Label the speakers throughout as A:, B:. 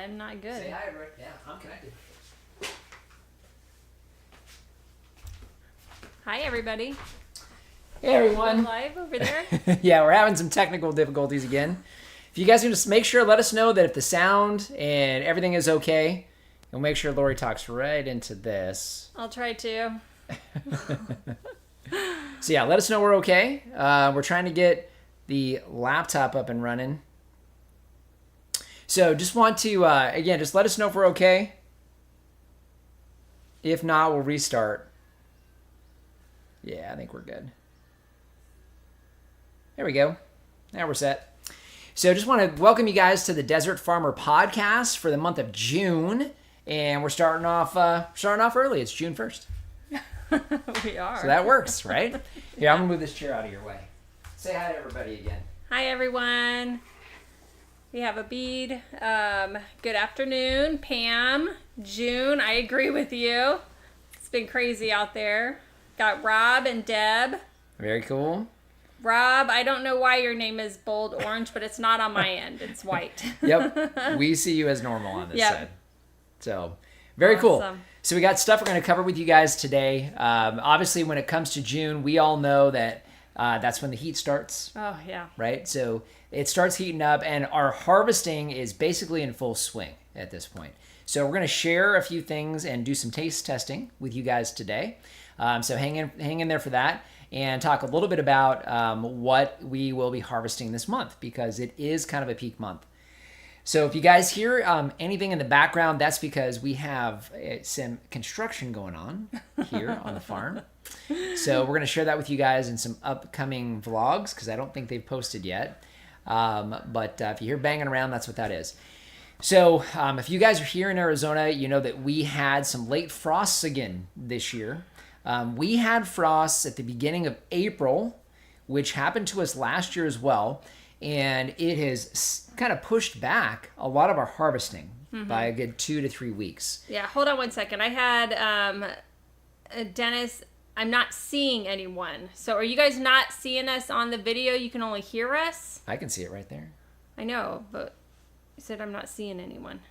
A: I'm not good.
B: Say hi, Rick. Yeah, I'm connected.
A: Hi, everybody.
B: Hey, everyone.
A: Live over there.
B: Yeah, we're having some technical difficulties again. If you guys can just make sure, let us know that if the sound and everything is okay. We'll make sure Lori talks right into this.
A: I'll try to.
B: So yeah, let us know we're okay. We're trying to get the laptop up and running. So just want to, again, just let us know if we're okay. If not, we'll restart. Yeah, I think we're good. There we go. Now we're set. So just want to welcome you guys to the Desert Farmer Podcast for the month of June. And we're starting off early. It's June 1st.
A: We are.
B: So that works, right? Here, I'm going to move this chair out of your way. Say hi to everybody again.
A: Hi, everyone. We have a bead. Good afternoon, Pam. June, I agree with you. It's been crazy out there. Got Rob and Deb.
B: Very cool.
A: Rob, I don't know why your name is bold orange, but it's not on my end. It's white.
B: Yep. We see you as normal on this
A: Yep.
B: side. So, very cool.
A: Awesome.
B: So we got stuff we're going to cover with you guys today. Obviously, when it comes to June, we all know that that's when the heat starts,
A: Oh, yeah.
B: right? So it starts heating up, and our harvesting is basically in full swing at this point. So we're going to share a few things and do some taste testing with you guys today. So hang in there for that, and talk a little bit about what we will be harvesting this month, because it is kind of a peak month. So if you guys hear anything in the background, that's because we have some construction going on here on the farm. So we're going to share that with you guys in some upcoming vlogs, because I don't think they've posted yet. But if you hear banging around, that's what that is. So if you guys are here in Arizona, you know that we had some late frosts again this year. We had frosts at the beginning of April, which happened to us last year as well. And it has kind of pushed back a lot of our harvesting by a good 2 to 3 weeks.
A: Yeah, hold on one second. I had Dennis, I'm not seeing anyone. So are you guys not seeing us on the video? You can only hear us?
B: I can see it right there.
A: I know, but you said I'm not seeing anyone.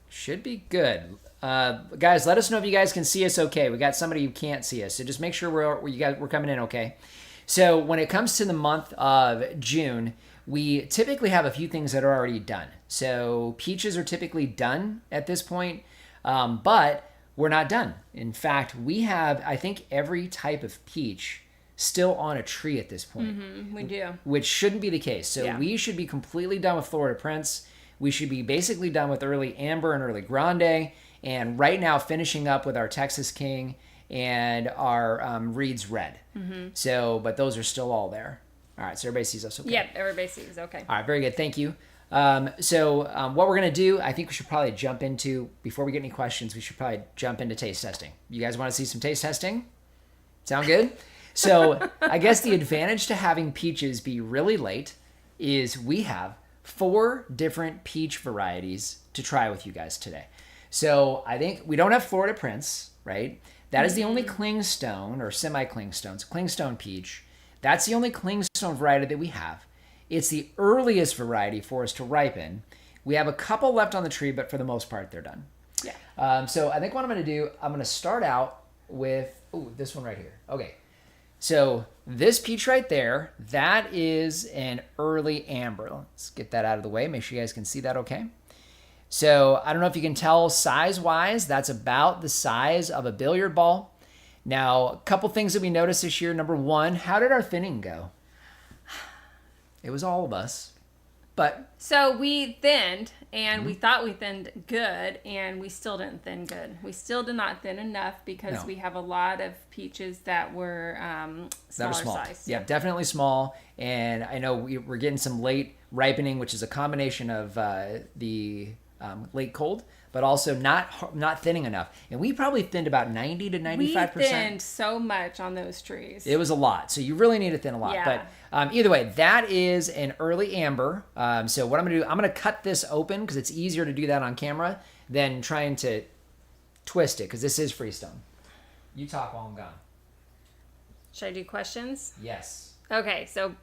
B: Should be good. Guys, let us know if you guys can see us okay. We got somebody who can't see us. So just make sure we're coming in okay. So when it comes to the month of June, we typically have a few things that are already done. So peaches are typically done at this point, but we're not done. In fact, we have, I think, every type of peach still on a tree at this point.
A: Mm-hmm, we do.
B: Which shouldn't be the case. So
A: Yeah.
B: we should be completely done with Florida Prince. We should be basically done with early Amber and early Grande. And right now finishing up with our Texas King and our Reed's Red. Mm-hmm. So, but those are still all there. All right, so everybody sees us okay.
A: Yep, everybody sees. Okay.
B: All right, very good. Thank you. So what we're going to do, I think we should probably jump into, before we get any questions, we should probably jump into taste testing. You guys want to see some taste testing? Sound good? So I guess the advantage to having peaches be really late is we have 4 different peach varieties to try with you guys today. So I think we don't have Florida Prince, right? That is the only clingstone or semi-clingstone. It's a clingstone peach. That's the only clingstone variety that we have. It's the earliest variety for us to ripen. We have a couple left on the tree, but for the most part, they're done.
A: Yeah.
B: So I think what I'm going to do, I'm going to start out with, this one right here. Okay. So this peach right there, that is an early amber. Let's get that out of the way. Make sure you guys can see that okay. So I don't know if you can tell size-wise, that's about the size of a billiard ball. Now, a couple things that we noticed this year. Number one, how did our thinning go? It was all of us, but...
A: So we thinned, and we thought we thinned good, and we still didn't thin good. We still did not thin enough because we have a lot of peaches that were smaller size.
B: Yeah, definitely small. And I know we're getting some late ripening, which is a combination of the late cold, but also not thinning enough. And we probably thinned about 90 to 95%.
A: We thinned so much on those trees.
B: It was a lot. So you really need to thin a lot.
A: Yeah.
B: But either way, that is an early amber. So what I'm going to do, I'm going to cut this open because it's easier to do that on camera than trying to twist it, because this is freestone. You talk while I'm gone.
A: Should I do questions?
B: Yes.
A: Okay, so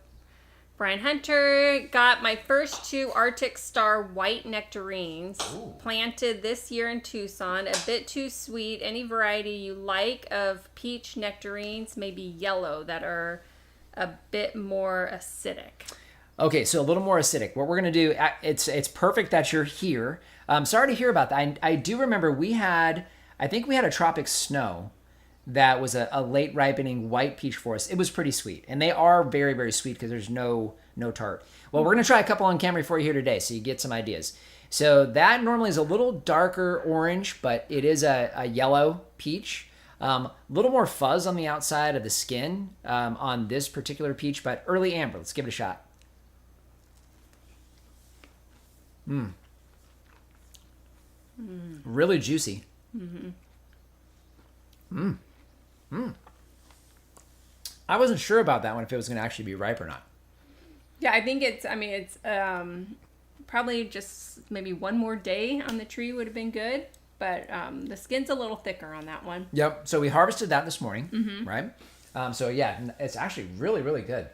A: Brian Hunter, got my first 2 Arctic Star white nectarines.
B: Ooh.
A: Planted this year in Tucson. A bit too sweet. Any variety you like of peach nectarines, maybe yellow, that are a bit more acidic.
B: Okay, so a little more acidic. What we're going to do, it's perfect that you're here. Sorry to hear about that. I do remember I think we had a tropic snow that was a late ripening white peach for us. It was pretty sweet. And they are very, very sweet because there's no tart. Well, we're going to try a couple on camera for you here today so you get some ideas. So that normally is a little darker orange, but it is a yellow peach. A little more fuzz on the outside of the skin on this particular peach, but early amber. Let's give it a shot. Really juicy. I wasn't sure about that one, if it was going to actually be ripe or not.
A: Yeah, I think it's probably just maybe one more day on the tree would have been good, but the skin's a little thicker on that one.
B: Yep. So we harvested that this morning, right? So yeah, it's actually really, really good.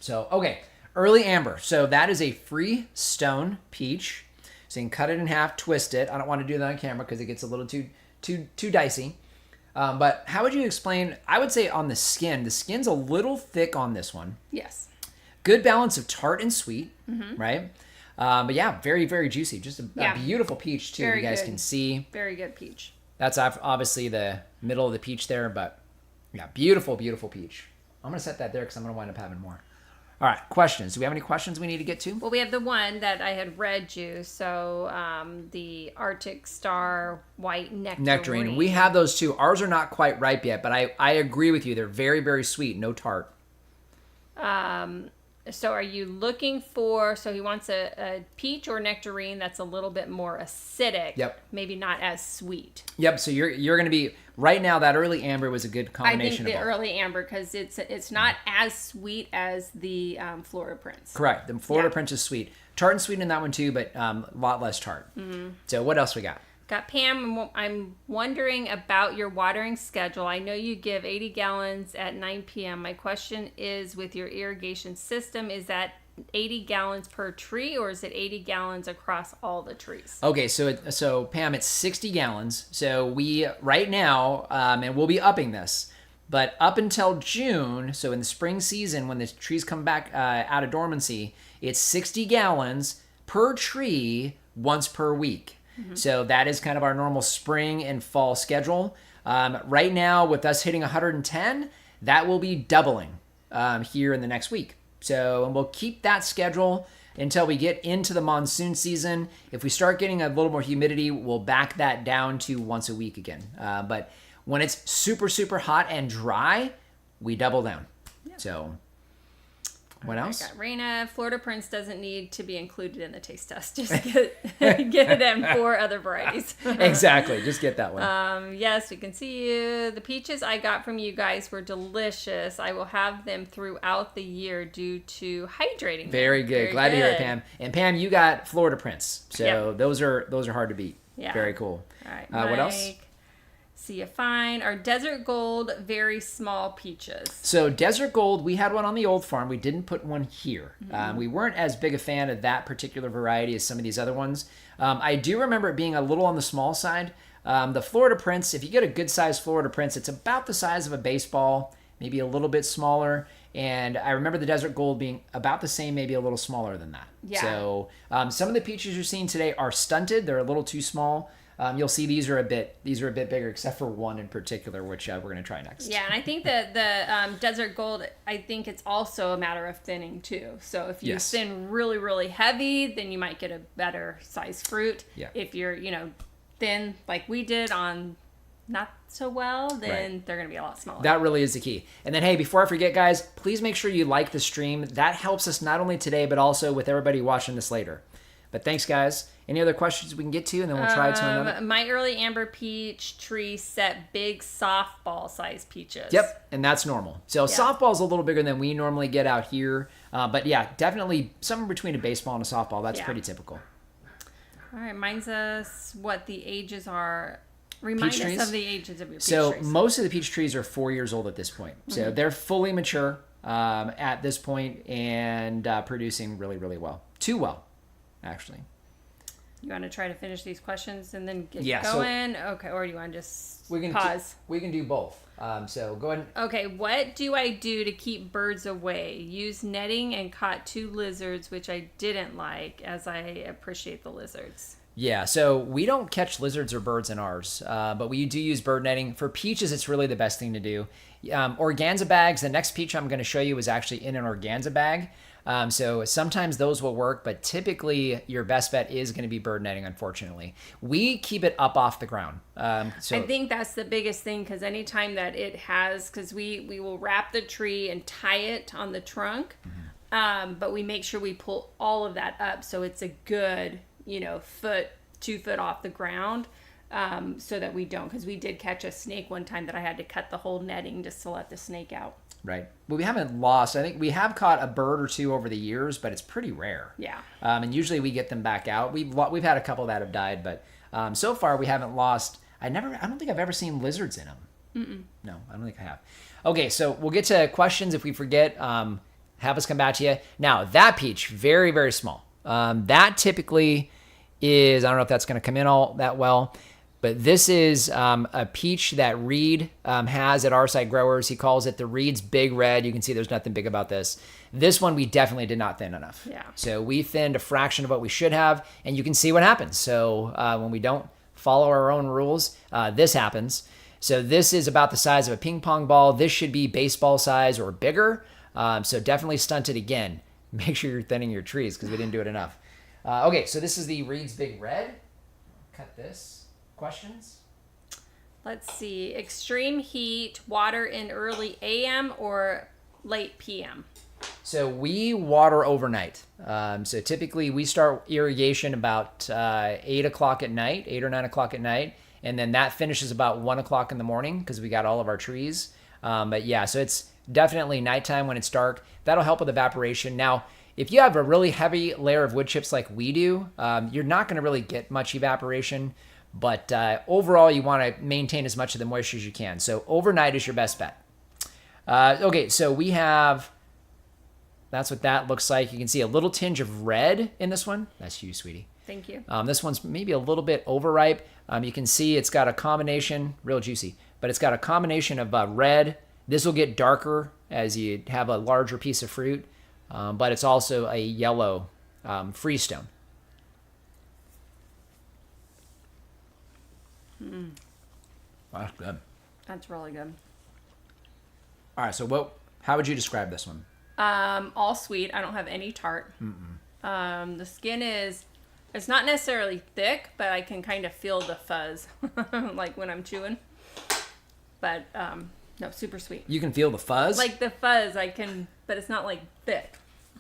B: So, okay, early amber. So that is a free stone peach. So you can cut it in half, twist it. I don't want to do that on camera because it gets a little too dicey. But how would you explain, I would say on the skin's a little thick on this one.
A: Yes.
B: Good balance of tart and sweet, right? But yeah, very, very juicy. Just a beautiful peach too,
A: Very
B: you guys
A: good.
B: can see.
A: Very good peach.
B: That's obviously the middle of the peach there, but yeah, beautiful, beautiful peach. I'm going to set that there because I'm going to wind up having more. All right, questions. Do we have any questions we need to get to?
A: Well, we have the one that I had read you. So the Arctic Star white nectarine.
B: We have those too. Ours are not quite ripe yet, but I agree with you. They're very, very sweet. No tart.
A: So are you looking for, so he wants a peach or nectarine that's a little bit more acidic.
B: Yep.
A: Maybe not as sweet.
B: Yep, so you're going to be, right now that early amber was a good combination
A: I think
B: of
A: the
B: both.
A: early amber, because it's not as sweet as the Florida Prince.
B: Correct. The Florida Prince is sweet. Tart and sweet in that one too, but a lot less tart. So what else we got?
A: Got Pam, I'm wondering about your watering schedule. I know you give 80 gallons at 9 p.m. My question is, with your irrigation system, is that 80 gallons per tree, or is it 80 gallons across all the trees?
B: Okay, so Pam, it's 60 gallons. So we, right now, and we'll be upping this, but up until June, so in the spring season, when the trees come back out of dormancy, it's 60 gallons per tree once per week. So that is kind of our normal spring and fall schedule. Right now, with us hitting 110, that will be doubling here in the next week. So, and we'll keep that schedule until we get into the monsoon season. If we start getting a little more humidity, we'll back that down to once a week again. But when it's super, super hot and dry, we double down. Yeah. So, what else?
A: I got Raina. Florida Prince doesn't need to be included in the taste test. Just get them for other varieties.
B: Exactly. Just get that one.
A: Yes, we can see you. The peaches I got from you guys were delicious. I will have them throughout the year due to hydrating.
B: Very good. Glad to hear it, Pam. And Pam, you got Florida Prince. So those are hard to beat.
A: Yeah.
B: Very cool.
A: All right.
B: What else?
A: See you fine. Our Desert Gold, very small peaches.
B: So Desert Gold, we had one on the old farm. We didn't put one here. We weren't as big a fan of that particular variety as some of these other ones. I do remember it being a little on the small side. The Florida Prince, if you get a good sized Florida Prince, it's about the size of a baseball, maybe a little bit smaller. And I remember the Desert Gold being about the same, maybe a little smaller than that.
A: Yeah.
B: So some of the peaches you're seeing today are stunted. They're a little too small. You'll see these are a bit bigger, except for one in particular, which we're going to try next.
A: Yeah, and I think that the Desert Gold, I think it's also a matter of thinning too. So if you thin really, really heavy, then you might get a better size fruit.
B: Yeah.
A: If you're, thin like we did on not so well, then they're going to be a lot smaller.
B: That really is the key. And then, hey, before I forget, guys, please make sure you like the stream. That helps us not only today, but also with everybody watching this later. But thanks, guys. Any other questions we can get to, and then we'll try to another?
A: My early amber peach tree set big softball size peaches.
B: Yep, and that's normal. So softball's a little bigger than we normally get out here. But yeah, definitely somewhere between a baseball and a softball. That's pretty typical.
A: All right, mine's what the ages are. Remind us of the ages of your peach trees.
B: So most of the peach trees are 4 years old at this point. So they're fully mature. at this point and producing really, really well. Too well, actually.
A: You want to try to finish these questions and then get
B: Yeah,
A: going? Okay, or do you want to just pause?
B: We can do both. So go ahead.
A: Okay, what do I do to keep birds away? Use netting and caught 2 lizards, which I didn't like, as I appreciate the lizards.
B: Yeah, so we don't catch lizards or birds in ours, but we do use bird netting. For peaches, it's really the best thing to do. Organza bags, the next peach I'm going to show you is actually in an organza bag. So sometimes those will work, but typically your best bet is going to be bird netting, unfortunately. We keep it up off the ground. So
A: I think that's the biggest thing, because anytime that it has, because we will wrap the tree and tie it on the trunk, but we make sure we pull all of that up so it's a good, 2 foot off the ground, so that we don't, because we did catch a snake one time that I had to cut the whole netting just to let the snake out.
B: Right. But we haven't lost. I think we have caught a bird or 2 over the years, but it's pretty rare.
A: Yeah.
B: And usually we get them back out. We've had a couple that have died, but so far we haven't lost. I don't think I've ever seen lizards in them. No, I don't think I have. Okay, so we'll get to questions. If we forget, have us come back to you. Now, that peach, very, very small. That typically is, I don't know if that's going to come in all that well, but this is a peach that Reed has at our side growers. He calls it the Reed's Big Red. You can see there's nothing big about this. This one we definitely did not thin enough.
A: Yeah.
B: So we thinned a fraction of what we should have, and you can see what happens. So when we don't follow our own rules, this happens. So this is about the size of a ping pong ball. This should be baseball size or bigger. So definitely stunted again. Make sure you're thinning your trees because we didn't do it enough. Okay, so this is the Reed's Big Red. Cut this. Questions?
A: Let's see. Extreme heat, water in early AM or late PM?
B: So we water overnight. So typically we start irrigation about 8 o'clock at night, 8 or 9 o'clock at night. And then that finishes about 1 o'clock in the morning because we got all of our trees. But yeah, so it's definitely nighttime when it's dark. That'll help with evaporation. Now, if you have a really heavy layer of wood chips like we do, you're not going to really get much evaporation. But overall, you want to maintain as much of the moisture as you can. So overnight is your best bet. Okay, so we have, that's what that looks like. You can see a little tinge of red in this one. That's you, sweetie.
A: Thank you.
B: This one's maybe a little bit overripe. You can see it's got a combination, real juicy, but it's got a combination of red. This will get darker as you have a larger piece of fruit, but it's also a yellow freestone. That's good.
A: That's really good.
B: All right, so how would you describe this one?
A: All sweet. I don't have any tart. The skin it's not necessarily thick, but I can kind of feel the fuzz, like when I'm chewing. But no, super sweet.
B: You can feel the fuzz?
A: Like the fuzz, I can, but it's not like thick.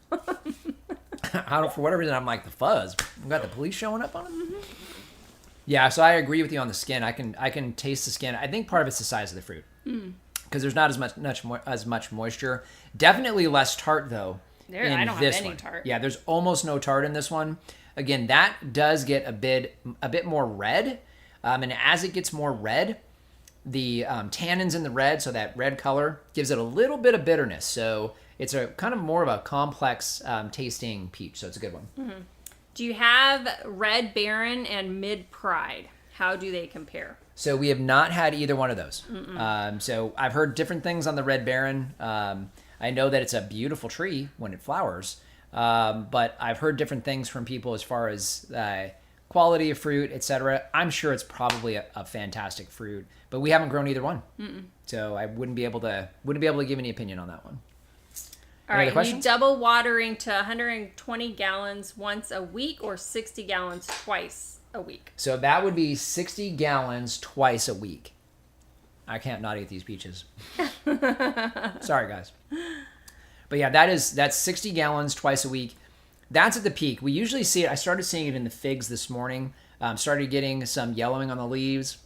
B: For whatever reason, I'm like the fuzz. We got the police showing up on it. Yeah, so I agree with you on the skin. I can taste the skin. I think part of it's the size of the fruit because there's not as much moisture. Definitely less tart though.
A: I don't have any tart.
B: Yeah, there's almost no tart in this one. Again, that does get a bit more red, and as it gets more red, the tannins in the red, so that red color gives it a little bit of bitterness. So it's a kind of more of a complex tasting peach. So it's a good one.
A: Mm-hmm. Do you have Red Baron and Mid Pride? How do they compare?
B: So we have not had either one of those. So I've heard different things on the Red Baron. I know that it's a beautiful tree when it flowers, but I've heard different things from people as far as quality of fruit, etc. I'm sure it's probably a fantastic fruit, but we haven't grown either one. So I wouldn't be able to give any opinion on that one.
A: All right, you double watering to 120 gallons once a week or 60 gallons twice a week?
B: So that would be 60 gallons twice a week. I can't not eat these peaches. Sorry, guys. But yeah, that's 60 gallons twice a week. That's at the peak. We usually see it. I started seeing it in the figs this morning. Started getting some yellowing on the leaves,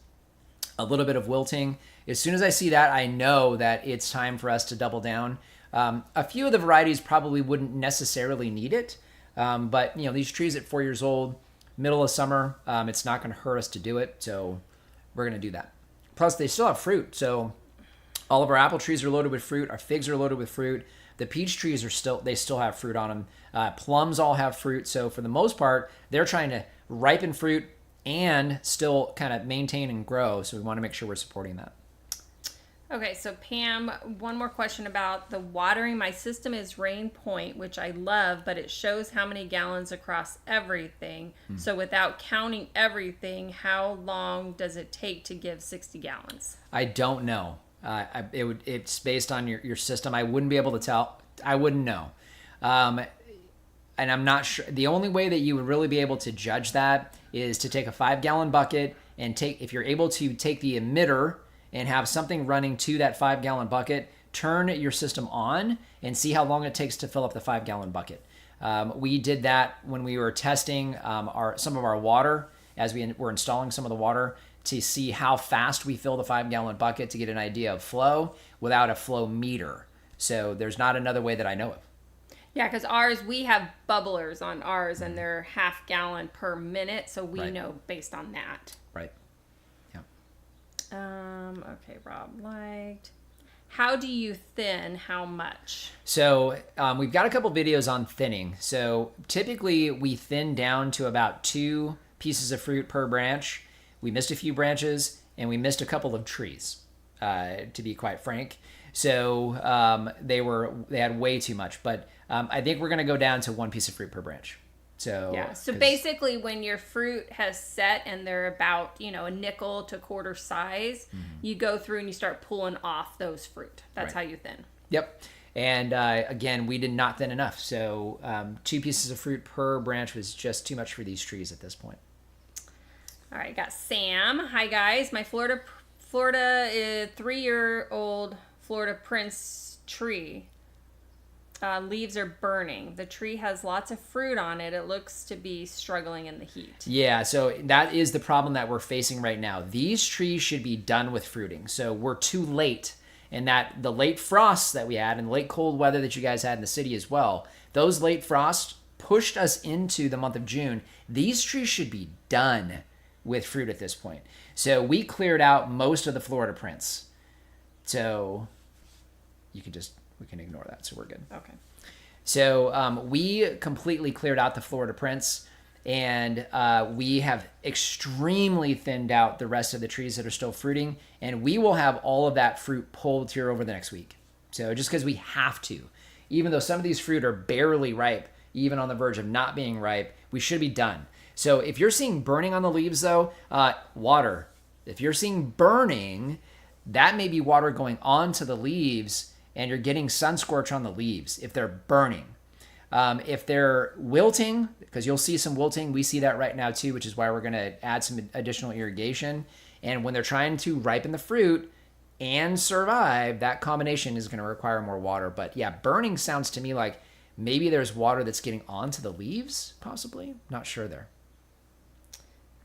B: a little bit of wilting. As soon as I see that, I know that it's time for us to double down. A few of the varieties probably wouldn't necessarily need it, but these trees at 4 years old, middle of summer, it's not going to hurt us to do it, so we're going to do that. Plus, they still have fruit, so All of our apple trees are loaded with fruit. Our figs are loaded with fruit. The peach trees they still have fruit on them. Plums all have fruit. So for the most part, they're trying to ripen fruit and still kind of maintain and grow. So we want to make sure we're supporting that.
A: Okay, so Pam, one more question about the watering. My system is Rain Point, which I love, but it shows how many gallons across everything. So without counting everything, how long does it take to give 60 gallons?
B: I don't know. It's based on your system. I wouldn't be able to tell. I wouldn't know. And I'm not sure. The only way that you would really be able to judge that is to take a 5-gallon bucket and if you're able to take the emitter and have something running to that 5-gallon bucket, turn your system on and see how long it takes to fill up the 5-gallon bucket. We did that when we were testing some of our water as we were installing some of the water to see how fast we fill the 5-gallon bucket to get an idea of flow without a flow meter. So there's not another way that I know of.
A: Yeah, because we have bubblers on ours, and they're half gallon per minute, so we know based on that.
B: Right. Yeah.
A: Okay, Rob liked. How do you thin? How much?
B: So we've got a couple videos on thinning. So typically we thin down to about 2 pieces of fruit per branch. We missed a few branches, and we missed a couple of trees, to be quite frank. So they had way too much, but I think we're going to go down to 1 piece of fruit per branch. So
A: yeah. So basically, when your fruit has set and they're about a nickel to quarter size, you go through and you start pulling off those fruit. That's how you thin.
B: Yep. And again, we did not thin enough. So 2 pieces of fruit per branch was just too much for these trees at this point.
A: All right, got Sam. Hi guys, my Florida 3-year-old Florida Prince tree. Leaves are burning. The tree has lots of fruit on it. It looks to be struggling in the heat. Yeah,
B: so that is the problem that we're facing right now. These trees should be done with fruiting. So we're too late. And that the late frosts that we had and the late cold weather that you guys had in the city as well, those late frosts pushed us into the month of June. These trees should be done with fruit at this point. So we cleared out most of the Florida Prince. So we can ignore that, so we're good.
A: Okay.
B: So we completely cleared out the Florida Prince, and we have extremely thinned out the rest of the trees that are still fruiting, and we will have all of that fruit pulled here over the next week. So just because we have to, even though some of these fruit are barely ripe, even on the verge of not being ripe, we should be done. So if you're seeing burning on the leaves, though, water. If you're seeing burning, that may be water going onto the leaves, and you're getting sun scorch on the leaves if they're burning. If they're wilting, because you'll see some wilting, we see that right now too, which is why we're going to add some additional irrigation. And when they're trying to ripen the fruit and survive, that combination is going to require more water. But yeah, burning sounds to me like maybe there's water that's getting onto the leaves, possibly. Not sure there.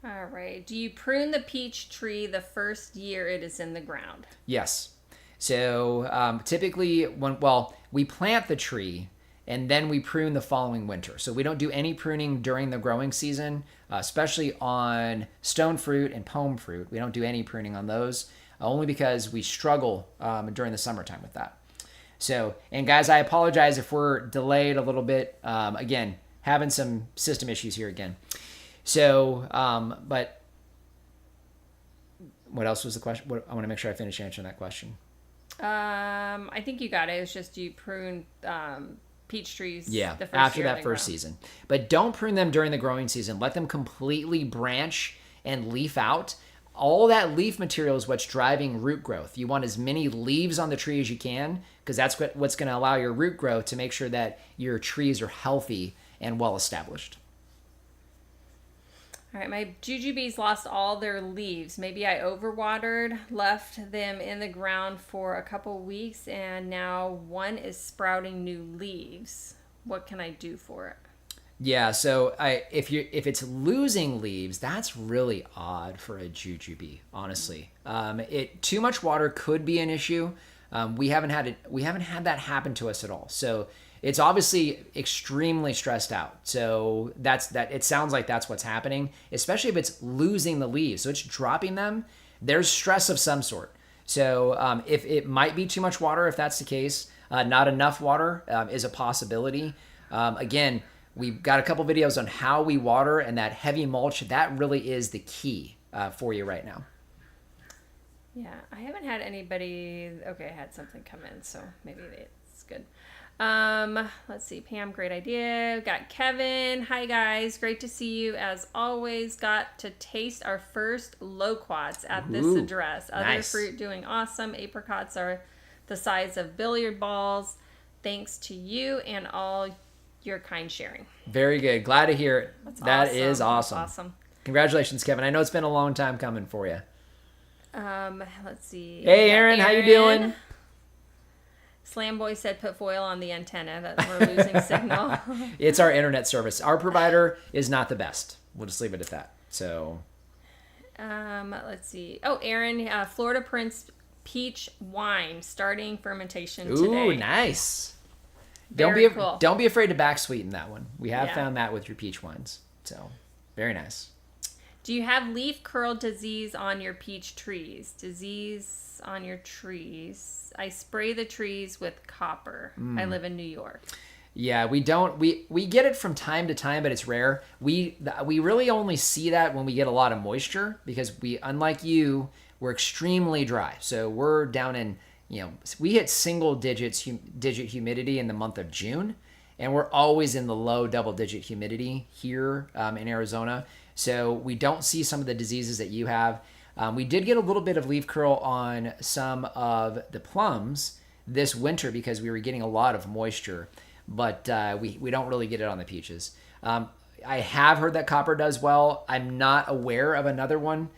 A: All right. Do you prune the peach tree the first year it is in the ground?
B: Yes. So typically we plant the tree and then we prune the following winter. So we don't do any pruning during the growing season, especially on stone fruit and pome fruit. We don't do any pruning on those, only because we struggle during the summertime with that. So, and guys, I apologize if we're delayed a little bit. Again, having some system issues here again. So, but what else was the question? I want to make sure I finish answering that question.
A: I think you got it. It's just you prune peach trees.
B: Yeah,
A: the first
B: after
A: year
B: that first season. But don't prune them during the growing season. Let them completely branch and leaf out. All that leaf material is what's driving root growth. You want as many leaves on the tree as you can, because that's what's going to allow your root growth to make sure that your trees are healthy and well established.
A: All right, my jujubes lost all their leaves. Maybe I overwatered, left them in the ground for a couple weeks, and now one is sprouting new leaves. What can I do for it?
B: Yeah, so if it's losing leaves, that's really odd for a jujube, honestly. Too much water could be an issue. We haven't had that happen to us at all. So it's obviously extremely stressed out. So it sounds like that's what's happening, especially if it's losing the leaves. So it's dropping them. There's stress of some sort. So if it might be too much water, if that's the case, not enough water is a possibility. Again, we've got a couple videos on how we water, and that heavy mulch, that really is the key for you right now.
A: Yeah, I haven't had anybody. Okay, I had something come in, so maybe it's good. Let's see. Pam, great idea. Got Kevin. Hi guys, great to see you as always. Got to taste our first loquats at this address. Other
B: nice.
A: fruit doing awesome. Apricots are the size of billiard balls. Thanks to you and all your kind sharing.
B: Very good. Glad to hear it. That
A: awesome.
B: is awesome.
A: That's awesome.
B: Congratulations, Kevin. I know it's been a long time coming for you.
A: Let's see.
B: Hey, Aaron, how you doing?
A: Slam Boy said put foil on the antenna. That we're losing signal.
B: It's our internet service. Our provider is not the best. We'll just leave it at that. So,
A: let's see. Oh, Aaron, Florida Prince peach wine starting fermentation today.
B: ooh, nice.
A: Very cool.
B: Don't be afraid to back sweeten that one. We have found that with your peach wines. So, very nice.
A: Do you have leaf curl disease on your peach trees? Disease on your trees. I spray the trees with copper. I live in New York.
B: Yeah, we don't. We get it from time to time, but it's rare. We really only see that when we get a lot of moisture, because unlike you, we're extremely dry. So we're down in, we hit single digit humidity in the month of June, and we're always in the low double digit humidity here in Arizona. So we don't see some of the diseases that you have. We did get a little bit of leaf curl on some of the plums this winter because we were getting a lot of moisture, but we don't really get it on the peaches. I have heard that copper does well. I'm not aware of another one.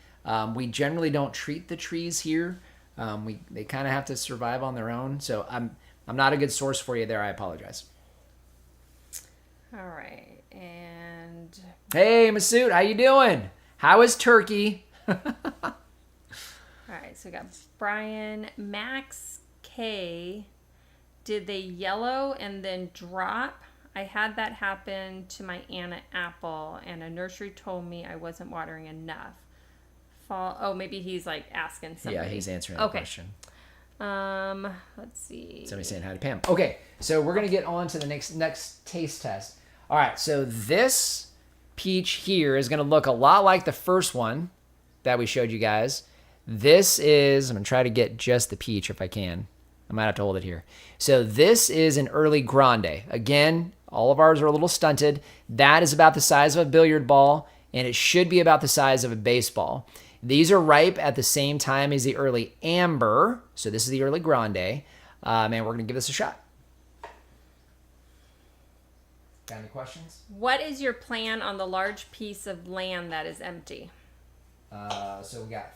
B: We generally don't treat the trees here. They kind of have to survive on their own. So I'm not a good source for you there. I apologize.
A: All right. And
B: hey, Masood, how you doing? How is Turkey?
A: all right, so we got Brian. Max K, did they yellow and then drop? I had that happen to my Anna apple, and a nursery told me I wasn't watering enough. Maybe he's like asking something.
B: Yeah, he's answering the question.
A: Let's see.
B: Somebody's saying hi to Pam. Okay, so we're gonna get on to the next taste test. All right, so this peach here is gonna look a lot like the first one that we showed you guys. This is, I'm gonna try to get just the peach if I can. I might have to hold it here. So this is an early grande. Again, all of ours are a little stunted. That is about the size of a billiard ball, and it should be about the size of a baseball. These are ripe at the same time as the early amber. So this is the early grande, and we're gonna give this a shot. Got any questions?
A: What is your plan on the large piece of land that is empty?
B: So we got.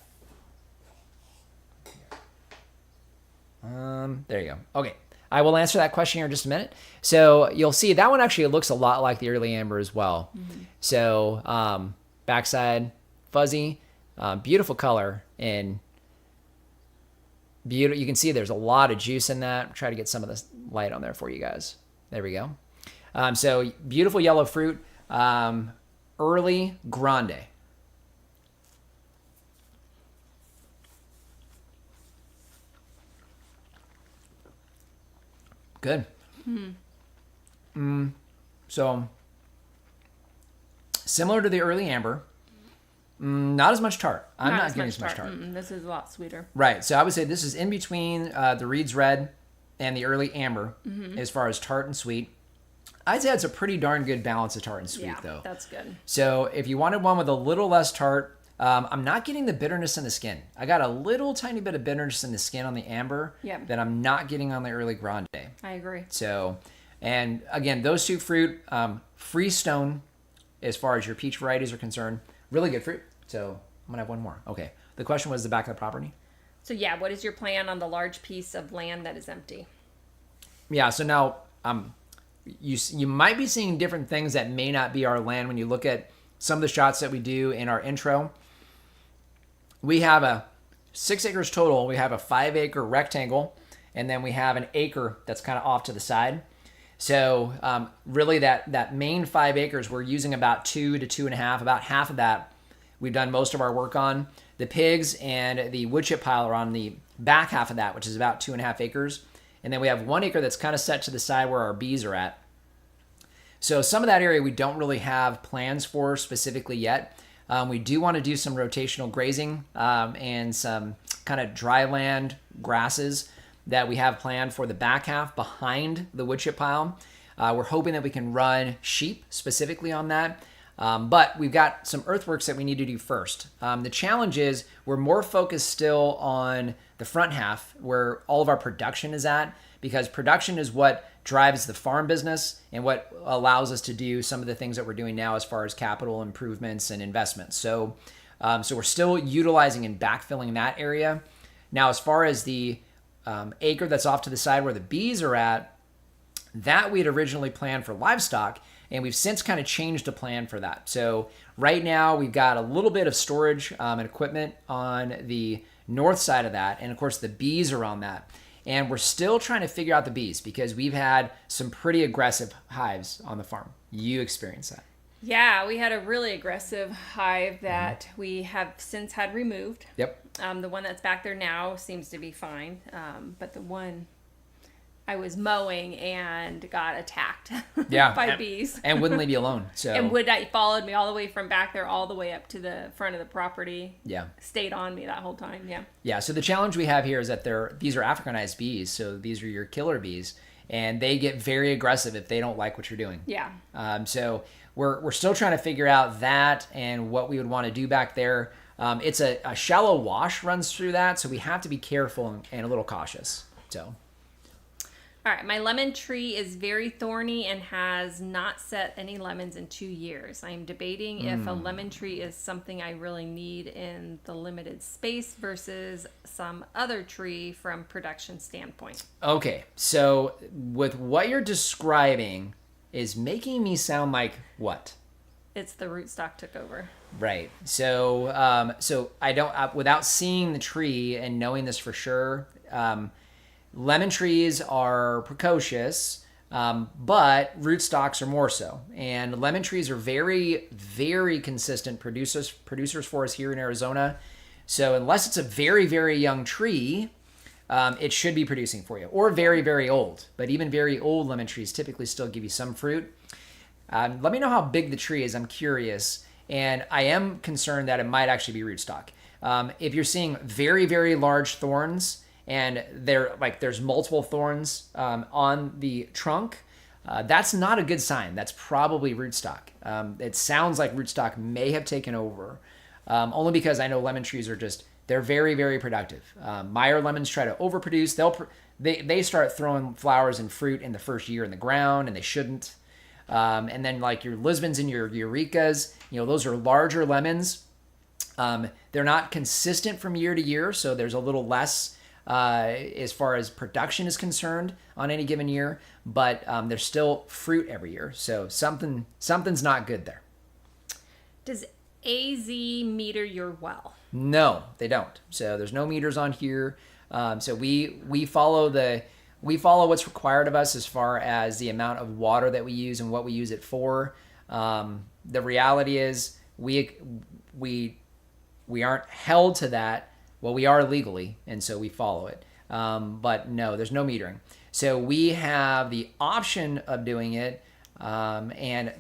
B: There you go. Okay, I will answer that question here in just a minute. So you'll see that one actually looks a lot like the early amber as well. Mm-hmm. So backside fuzzy, beautiful color, and beautiful. You can see there's a lot of juice in that. Try to get some of this light on there for you guys. There we go. So beautiful yellow fruit, early grande. Good. So similar to the early amber, not as much tart. I'm not getting as much tart.
A: This is a lot sweeter.
B: Right. So I would say this is in between the Reed's Red and the early amber as far as tart and sweet. I'd say it's a pretty darn good balance of tart and sweet, though.
A: That's good.
B: So if you wanted one with a little less tart, I'm not getting the bitterness in the skin. I got a little tiny bit of bitterness in the skin on the amber that I'm not getting on the early grande.
A: I agree.
B: So, and again, those two fruit, freestone, as far as your peach varieties are concerned, really good fruit. So I'm gonna have one more. Okay. The question was the back of the property.
A: So yeah, what is your plan on the large piece of land that is empty?
B: Yeah. So now, you might be seeing different things that may not be our land when you look at some of the shots that we do in our intro. We have 6 acres total. We have a 5-acre rectangle, and then we have an acre that's kind of off to the side. So really that main 5 acres, we're using about 2 to 2.5, about half of that we've done most of our work on. The pigs and the wood chip pile are on the back half of that, which is about 2.5 acres. And then we have 1 acre that's kind of set to the side where our bees are at. So some of that area we don't really have plans for specifically yet. We do want to do some rotational grazing and some kind of dry land grasses that we have planned for the back half behind the wood chip pile. We're hoping that we can run sheep specifically on that. But we've got some earthworks that we need to do first. The challenge is we're more focused still on the front half where all of our production is at, because production is what drives the farm business and what allows us to do some of the things that we're doing now as far as capital improvements and investments. So we're still utilizing and backfilling that area. Now, as far as the acre that's off to the side where the bees are at, that we had originally planned for livestock, and we've since kind of changed the plan for that. So right now we've got a little bit of storage and equipment on the north side of that. And of course the bees are on that. And we're still trying to figure out the bees because we've had some pretty aggressive hives on the farm. You experienced that.
A: Yeah, we had a really aggressive hive that we have since had removed.
B: Yep.
A: The one that's back there now seems to be fine. But the one I was mowing and got attacked by bees.
B: And wouldn't leave you alone. So
A: and followed me all the way from back there all the way up to the front of the property.
B: Yeah.
A: Stayed on me that whole time. Yeah.
B: Yeah. So the challenge we have here is that these are Africanized bees. So these are your killer bees. And they get very aggressive if they don't like what you're doing.
A: Yeah.
B: So we're still trying to figure out that and what we would want to do back there. It's a shallow wash runs through that. So we have to be careful and a little cautious. So.
A: All right, my lemon tree is very thorny and has not set any lemons in 2 years. I am debating if a lemon tree is something I really need in the limited space versus some other tree from production standpoint.
B: Okay, so with what you're describing is making me sound like what?
A: It's the rootstock took over.
B: Right. So so I don't without seeing the tree and knowing this for sure. Lemon trees are precocious, but rootstocks are more so. And lemon trees are very, very consistent producers for us here in Arizona. So unless it's a very, very young tree, it should be producing for you. Or very, very old. But even very old lemon trees typically still give you some fruit. Let me know how big the tree is. I'm curious. And I am concerned that it might actually be rootstock. If you're seeing very, very large thorns, and there's multiple thorns on the trunk, that's not a good sign. That's probably rootstock. It sounds like rootstock may have taken over, only because I know lemon trees are they're very, very productive. Meyer lemons try to overproduce. They start throwing flowers and fruit in the first year in the ground, and they shouldn't. And then like your Lisbons and your Eurekas, those are larger lemons. They're not consistent from year to year, so there's a little less as far as production is concerned on any given year, but there's still fruit every year. So something's not good there.
A: Does AZ meter your well?
B: No, they don't. So there's no meters on here. So we follow what's required of us as far as the amount of water that we use and what we use it for. The reality is we aren't held to that. Well, we are legally, and so we follow it. But no, there's no metering. So we have the option of doing it, and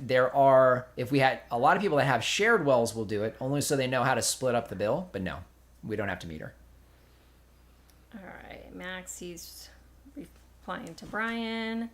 B: if we had a lot of people that have shared wells will do it, only so they know how to split up the bill, but no, we don't have to meter.
A: All right, Max, he's replying to Brian.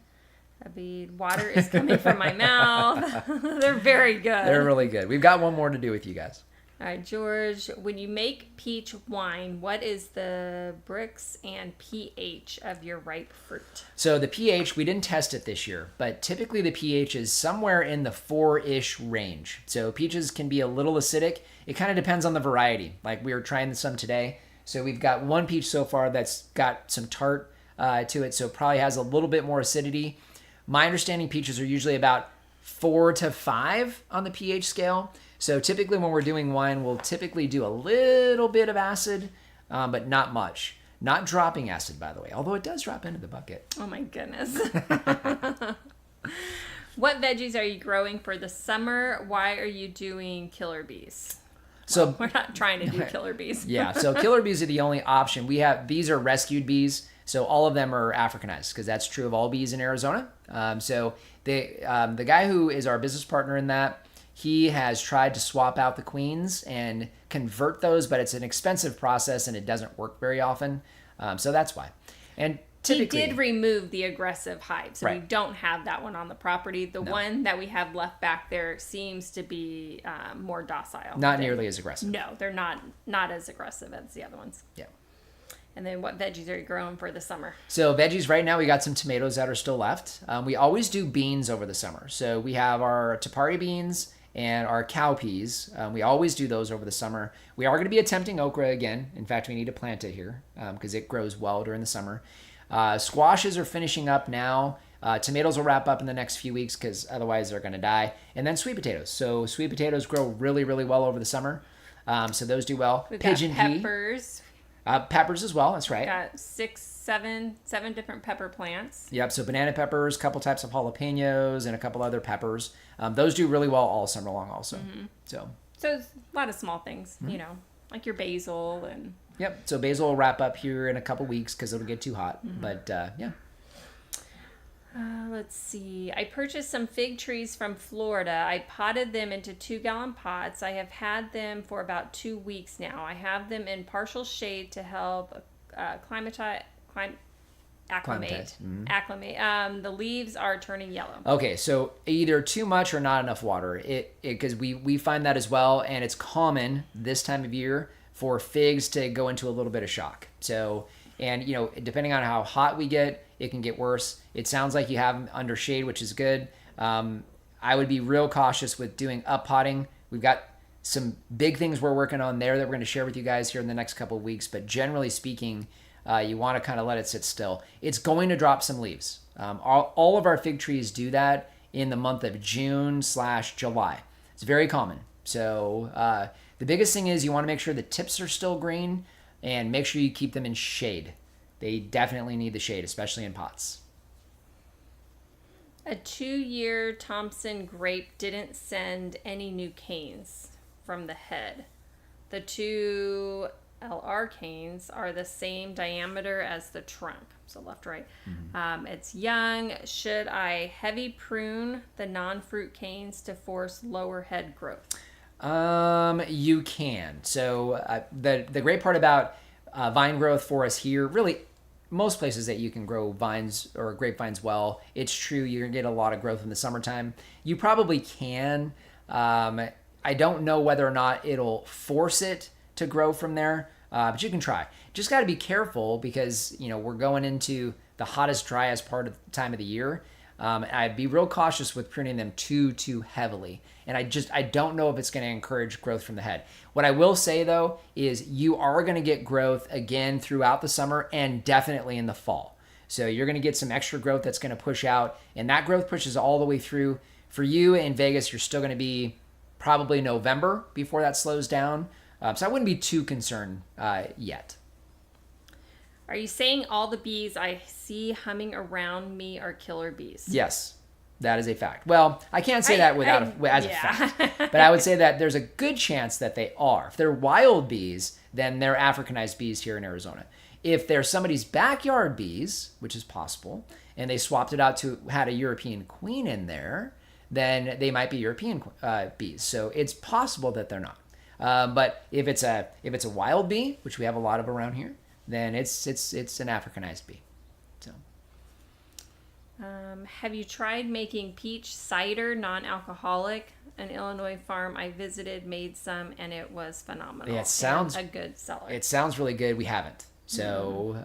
A: Abid, water is coming from my mouth. They're very good.
B: They're really good. We've got one more to do with you guys.
A: All right, George, when you make peach wine, what is the Brix and pH of your ripe fruit?
B: So the pH, we didn't test it this year, but typically the pH is somewhere in the 4-ish range. So peaches can be a little acidic. It kind of depends on the variety. Like we were trying some today. So we've got one peach so far that's got some tart to it, so it probably has a little bit more acidity. My understanding, peaches are usually about 4 to 5 on the pH scale. So typically when we're doing wine, we'll typically do a little bit of acid, but not much. Not dropping acid, by the way, although it does drop into the bucket.
A: Oh my goodness. What veggies are you growing for the summer? Why are you doing killer bees?
B: So
A: we're not trying to do killer bees.
B: yeah, so killer bees are the only option. These are rescued bees, so all of them are Africanized because that's true of all bees in Arizona. So the guy who is our business partner in that, he has tried to swap out the queens and convert those, but it's an expensive process and it doesn't work very often. So that's why. And typically,
A: he did remove the aggressive hive, so
B: right.
A: we don't have that one on the property. The one that we have left back there seems to be more docile.
B: Not nearly as aggressive.
A: No, they're not as aggressive as the other ones.
B: Yeah.
A: And then what veggies are you growing for the summer?
B: So veggies right now, we got some tomatoes that are still left. We always do beans over the summer. So we have our tapari beans and our cowpeas. We always do those over the summer. We are going to be attempting okra again. In fact, we need to plant it here because it grows well during the summer. Squashes are finishing up now. Tomatoes will wrap up in the next few weeks because otherwise they're going to die. And then sweet potatoes. So sweet potatoes grow really, really well over the summer. So those do well.
A: We've
B: Pigeon
A: got peppers.
B: Peppers as well. That's right.
A: Got seven different pepper plants.
B: Yep. So banana peppers, a couple types of jalapenos, and a couple other peppers. Those do really well all summer long also. Mm-hmm. So
A: it's a lot of small things, like your basil and...
B: Yep. So basil will wrap up here in a couple weeks because it'll get too hot. Mm-hmm. But yeah.
A: Let's see. I purchased some fig trees from Florida. I potted them into 2-gallon pots. I have had them for about 2 weeks now. I have them in partial shade to help acclimate.
B: Mm-hmm.
A: Acclimate. The leaves are turning yellow.
B: Okay, so either too much or not enough water. Because we find that as well, and it's common this time of year for figs to go into a little bit of shock. So, and depending on how hot we get, it can get worse. It sounds like you have them under shade, which is good. I would be real cautious with doing up potting. We've got some big things we're working on there that we're going to share with you guys here in the next couple of weeks. But generally speaking, you want to kind of let it sit still. It's going to drop some leaves. All of our fig trees do that in the month of June/July. It's very common. So the biggest thing is you want to make sure the tips are still green and make sure you keep them in shade. They definitely need the shade, especially in pots.
A: A 2-year Thompson grape didn't send any new canes from the head. The 2 LR canes are the same diameter as the trunk, so left, right. Mm-hmm. It's young. Should I heavy prune the non-fruit canes to force lower head growth?
B: You can. So the great part about vine growth for us here, really most places that you can grow vines or grapevines well, it's true you're gonna get a lot of growth in the summertime. You probably can. I don't know whether or not it'll force it to grow from there, but you can try. Just got to be careful because we're going into the hottest, driest part of the time of the year. I'd be real cautious with pruning them too heavily. And I don't know if it's going to encourage growth from the head. What I will say, though, is you are going to get growth again throughout the summer and definitely in the fall. So you're going to get some extra growth that's going to push out. And that growth pushes all the way through. For you in Vegas, you're still going to be probably November before that slows down. So I wouldn't be too concerned yet.
A: Are you saying all the bees I see humming around me are killer bees?
B: Yes, that is a fact. Well, I can't say that as a fact, but I would say that there's a good chance that they are. If they're wild bees, then they're Africanized bees here in Arizona. If they're somebody's backyard bees, which is possible, and they swapped it out to had a European queen in there, then they might be European bees. So it's possible that they're not. But if it's a wild bee, which we have a lot of around here, then it's an Africanized bee. So,
A: have you tried making peach cider non-alcoholic? An Illinois farm I visited made some, and it was phenomenal.
B: Yeah, it sounds
A: a good seller.
B: It sounds really good. We haven't. So,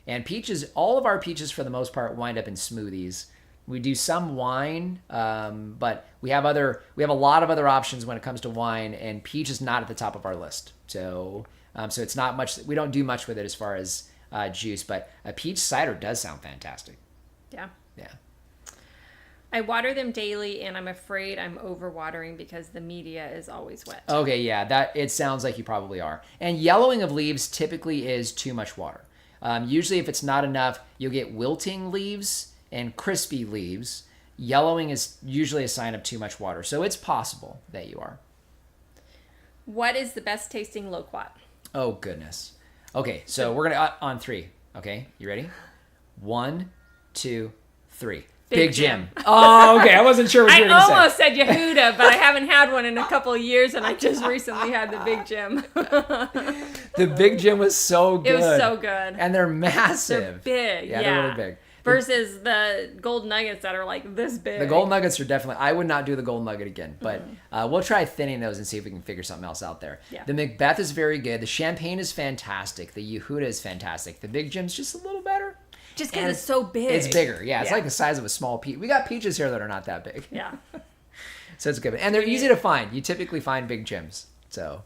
B: and peaches, all of our peaches for the most part wind up in smoothies. We do some wine, but we have a lot of other options when it comes to wine, and peach is not at the top of our list. So it's not much. We don't do much with it as far as juice, but a peach cider does sound fantastic.
A: Yeah.
B: Yeah.
A: I water them daily, and I'm afraid I'm overwatering because the media is always wet.
B: Okay, yeah, that it sounds like you probably are. And yellowing of leaves typically is too much water. Usually, if it's not enough, you'll get wilting leaves and crispy leaves. Yellowing is usually a sign of too much water, so it's possible that you are.
A: What is the best tasting Loquat?
B: Oh, goodness. Okay, so we're going to on 3. Okay, you ready? 1, 2, 3. Big Jim. Oh, okay. I wasn't sure what you were going to say.
A: I almost said Yehuda, but I haven't had one in a couple of years, and I just recently had the Big Jim.
B: The Big Jim was so good.
A: It was so good.
B: And they're massive.
A: They're big. Yeah,
B: they're really big.
A: Versus the gold nuggets that are like this big.
B: The gold nuggets are definitely, I would not do the gold nugget again, but we'll try thinning those and see if we can figure something else out there.
A: Yeah.
B: The Macbeth is very good. The Champagne is fantastic. The Yehuda is fantastic. The Big Jim's just a little better.
A: Just because it's so big.
B: It's bigger. Yeah, it's like the size of a small peach. We got peaches here that are not that big.
A: Yeah.
B: So it's good. And they're easy to find. You typically find Big Jims. So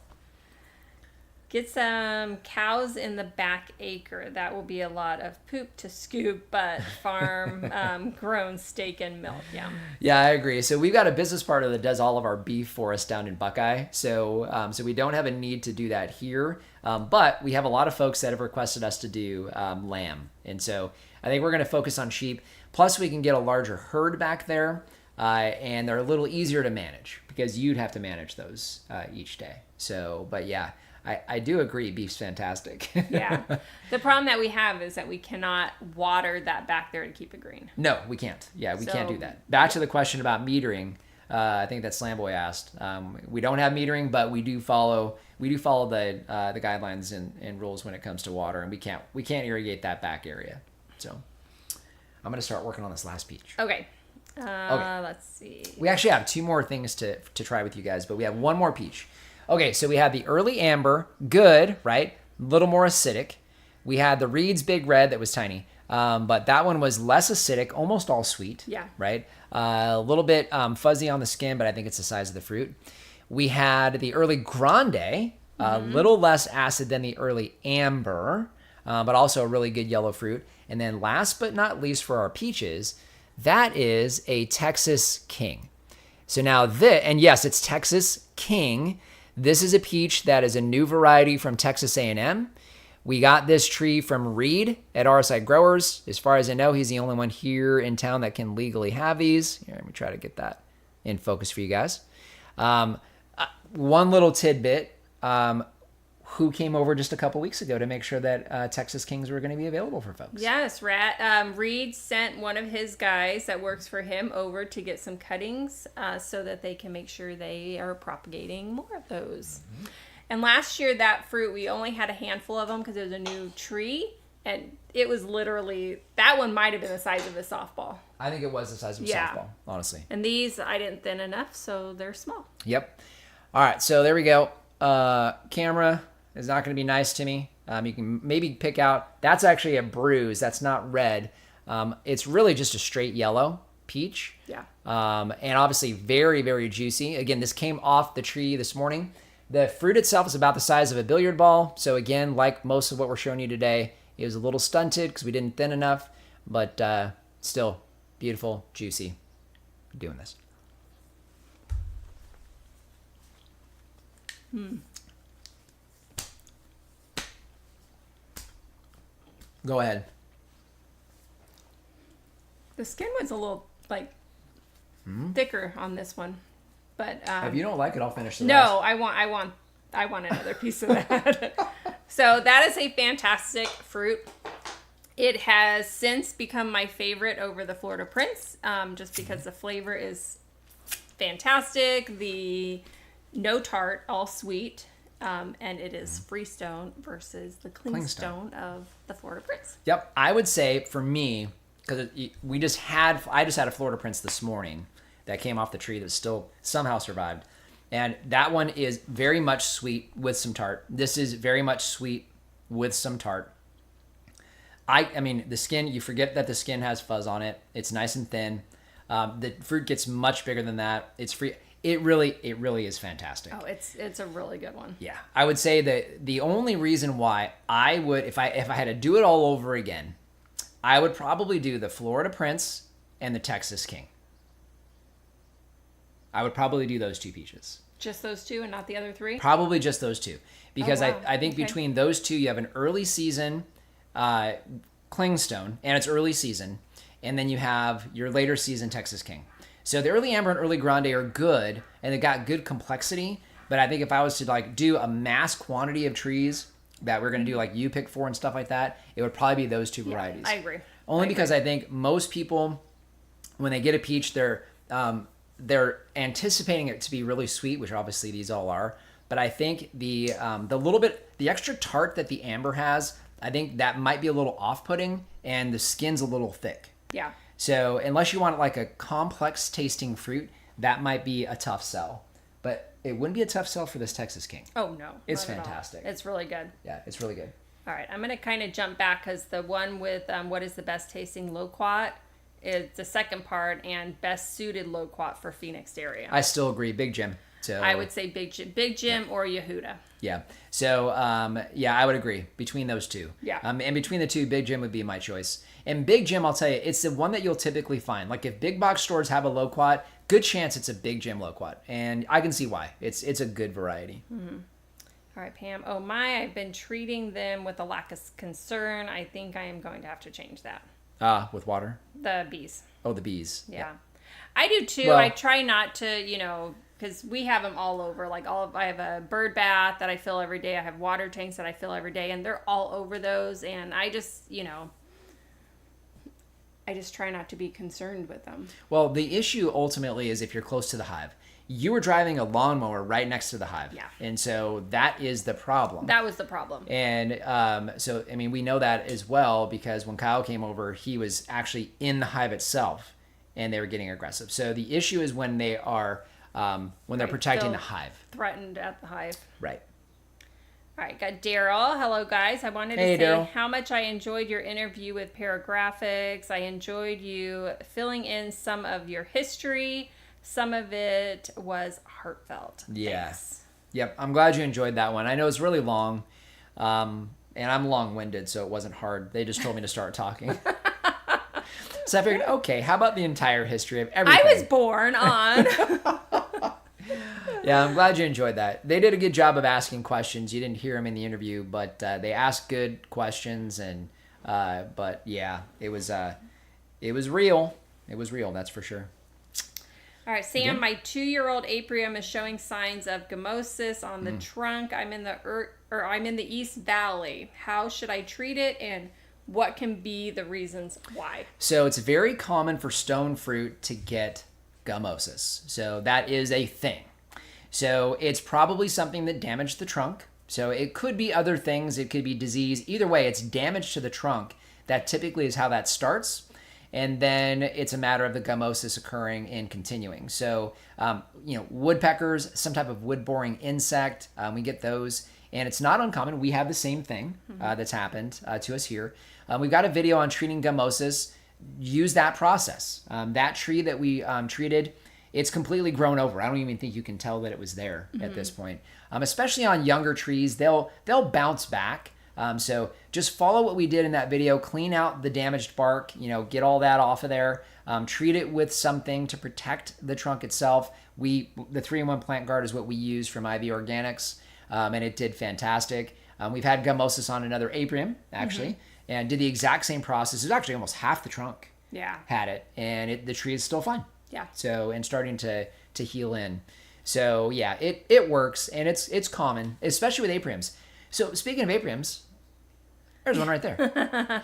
A: get some cows in the back acre. That will be a lot of poop to scoop, but farm grown steak and milk. Yeah.
B: Yeah, I agree. So we've got a business partner that does all of our beef for us down in Buckeye. So so we don't have a need to do that here. But we have a lot of folks that have requested us to do lamb. And so I think we're going to focus on sheep. Plus we can get a larger herd back there. And they're a little easier to manage because you'd have to manage those each day. So, but yeah. I do agree. Beef's fantastic.
A: Yeah. The problem that we have is that we cannot water that back there to keep it green.
B: No, we can't. Yeah, we can't do that. Back to the question about metering. I think that Slamboy asked. We don't have metering, but we do follow the guidelines and rules when it comes to water, and we can't irrigate that back area. So I'm gonna start working on this last peach.
A: Okay. Let's see.
B: We actually have 2 more things to try with you guys, but we have 1 more peach. Okay, so we had the early amber, good, right? A little more acidic. We had the Reed's Big Red that was tiny, but that one was less acidic, almost all sweet.
A: Yeah.
B: Right? A little bit fuzzy on the skin, but I think it's the size of the fruit. We had the early grande, a little less acid than the early amber, but also a really good yellow fruit. And then last but not least for our peaches, that is a Texas King. So now and yes, it's Texas King. This is a peach that is a new variety from Texas A&M. We got this tree from Reed at RSI Growers. As far as I know, he's the only one here in town that can legally have these. Here, let me try to get that in focus for you guys. One little tidbit. Who came over just a couple weeks ago to make sure that Texas Kings were going to be available for folks?
A: Yes, Reed sent one of his guys that works for him over to get some cuttings so that they can make sure they are propagating more of those. Mm-hmm. And last year, that fruit, we only had a handful of them because it was a new tree. And it was literally, that one might have been the size of a softball.
B: I think it was the size of a softball, honestly.
A: And these, I didn't thin enough, so they're small.
B: Yep. All right, so there we go. Camera is not going to be nice to me. You can maybe pick out, that's actually a bruise. That's not red. It's really just a straight yellow peach.
A: Yeah.
B: And obviously very, very juicy. Again, this came off the tree this morning. The fruit itself is about the size of a billiard ball. So again, like most of what we're showing you today, it was a little stunted because we didn't thin enough, but still beautiful, juicy. Doing this. Go ahead.
A: The skin was a little thicker on this one, but
B: if you don't like it, I'll finish the
A: no.
B: rest.
A: I want another piece of that. So that is a fantastic fruit. It has since become my favorite over the Florida Prince, just because the flavor is fantastic. The no tart, all sweet. And it is freestone versus the clingstone of the Florida Prince.
B: Yep, I would say for me, because I just had a Florida Prince this morning that came off the tree that still somehow survived, and that one is very much sweet with some tart. This is very much sweet with some tart. I mean, the skin, you forget that the skin has fuzz on it. It's nice and thin. The fruit gets much bigger than that. It's free. It really is fantastic.
A: Oh, it's a really good one.
B: Yeah, I would say that the only reason why I would, if I had to do it all over again, I would probably do the Florida Prince and the Texas King. I would probably do those 2 peaches.
A: Just those 2 and not the other 3?
B: Probably just those 2, because
A: wow.
B: I think between those 2, you have an early season clingstone, and it's early season, and then you have your later season Texas King. So the early amber and early grande are good, and they got good complexity, But I think if I was to like do a mass quantity of trees that we're going to do like you pick for and stuff like that, it would probably be those two varieties.
A: I agree.
B: Only because I think most people, when they get a peach, they're anticipating it to be really sweet, which obviously these all are. But I think the little bit, the extra tart that the amber has, I think that might be a little off-putting, and the skin's a little thick.
A: Yeah.
B: So unless you want like a complex tasting fruit, that might be a tough sell. But it wouldn't be a tough sell for this Texas King.
A: Oh, no.
B: It's fantastic.
A: It's really good.
B: Yeah, it's really good.
A: All right, I'm going to kind of jump back because the one with what is the best tasting Loquat is the second part, and best suited Loquat for Phoenix area.
B: I still agree. Big Jim. So
A: I would say Big Jim or Yehuda.
B: Yeah. So, yeah, I would agree between those two.
A: Yeah.
B: And between the two, Big Jim would be my choice. And Big Jim, I'll tell you, it's the one that you'll typically find. Like if big box stores have a Loquat, good chance it's a Big Jim Loquat. And I can see why. It's a good variety.
A: Mm-hmm. All right, Pam. Oh my, I've been treating them with a lack of concern. I think I am going to have to change that.
B: With water?
A: The bees.
B: Oh, the bees.
A: Yeah. I do too.
B: Well,
A: I try not to, because we have them all over. Like I have a bird bath that I fill every day. I have water tanks that I fill every day, and they're all over those. And I just, I just try not to be concerned with them.
B: Well, the issue ultimately is if you're close to the hive. You were driving a lawnmower right next to the hive.
A: Yeah.
B: And so that is the problem.
A: That was the problem.
B: And so, I mean, we know that as well because when Kyle came over, he was actually in the hive itself and they were getting aggressive. So the issue is when they are, when they're protecting the hive.
A: Threatened at the hive.
B: Right.
A: All right, got Daryl. Hello, guys. I wanted to say
B: Daryl.
A: how much I enjoyed your interview with Paragraphics. I enjoyed you filling in some of your history. Some of it was heartfelt.
B: Yeah.
A: Thanks.
B: Yep. I'm glad you enjoyed that one. I know it's really long, and I'm long-winded, so it wasn't hard. They just told me to start talking. So I figured, okay, how about the entire history of everything?
A: I was born on.
B: Yeah, I'm glad you enjoyed that. They did a good job of asking questions. You didn't hear them in the interview, but they asked good questions, and but yeah, it was real. It was real, that's for sure.
A: All right, Sam, my 2-year-old Aprium is showing signs of gummosis on the trunk. I'm in the East Valley. How should I treat it, and what can be the reasons why?
B: So it's very common for stone fruit to get gummosis. So that is a thing. So it's probably something that damaged the trunk. So it could be other things. It could be disease. Either way, it's damage to the trunk. That typically is how that starts. And then it's a matter of the gummosis occurring and continuing. So, woodpeckers, some type of wood-boring insect, we get those. And it's not uncommon. We have the same thing that's happened to us here. We've got a video on treating gummosis. Use that process. That tree that we treated, it's completely grown over. I don't even think you can tell that it was there at this point. Especially on younger trees, they'll bounce back. So just follow what we did in that video, clean out the damaged bark, get all that off of there, treat it with something to protect the trunk itself. The 3-in-1 plant guard is what we use from IV Organics, and it did fantastic. We've had gummosis on another Aprium, actually, and did the exact same process. It was actually almost half the trunk had it, and the tree is still fine.
A: Yeah.
B: So, and starting to heal in. So, yeah, it works, and it's common, especially with Apriums. So speaking of Apriums, there's one right there.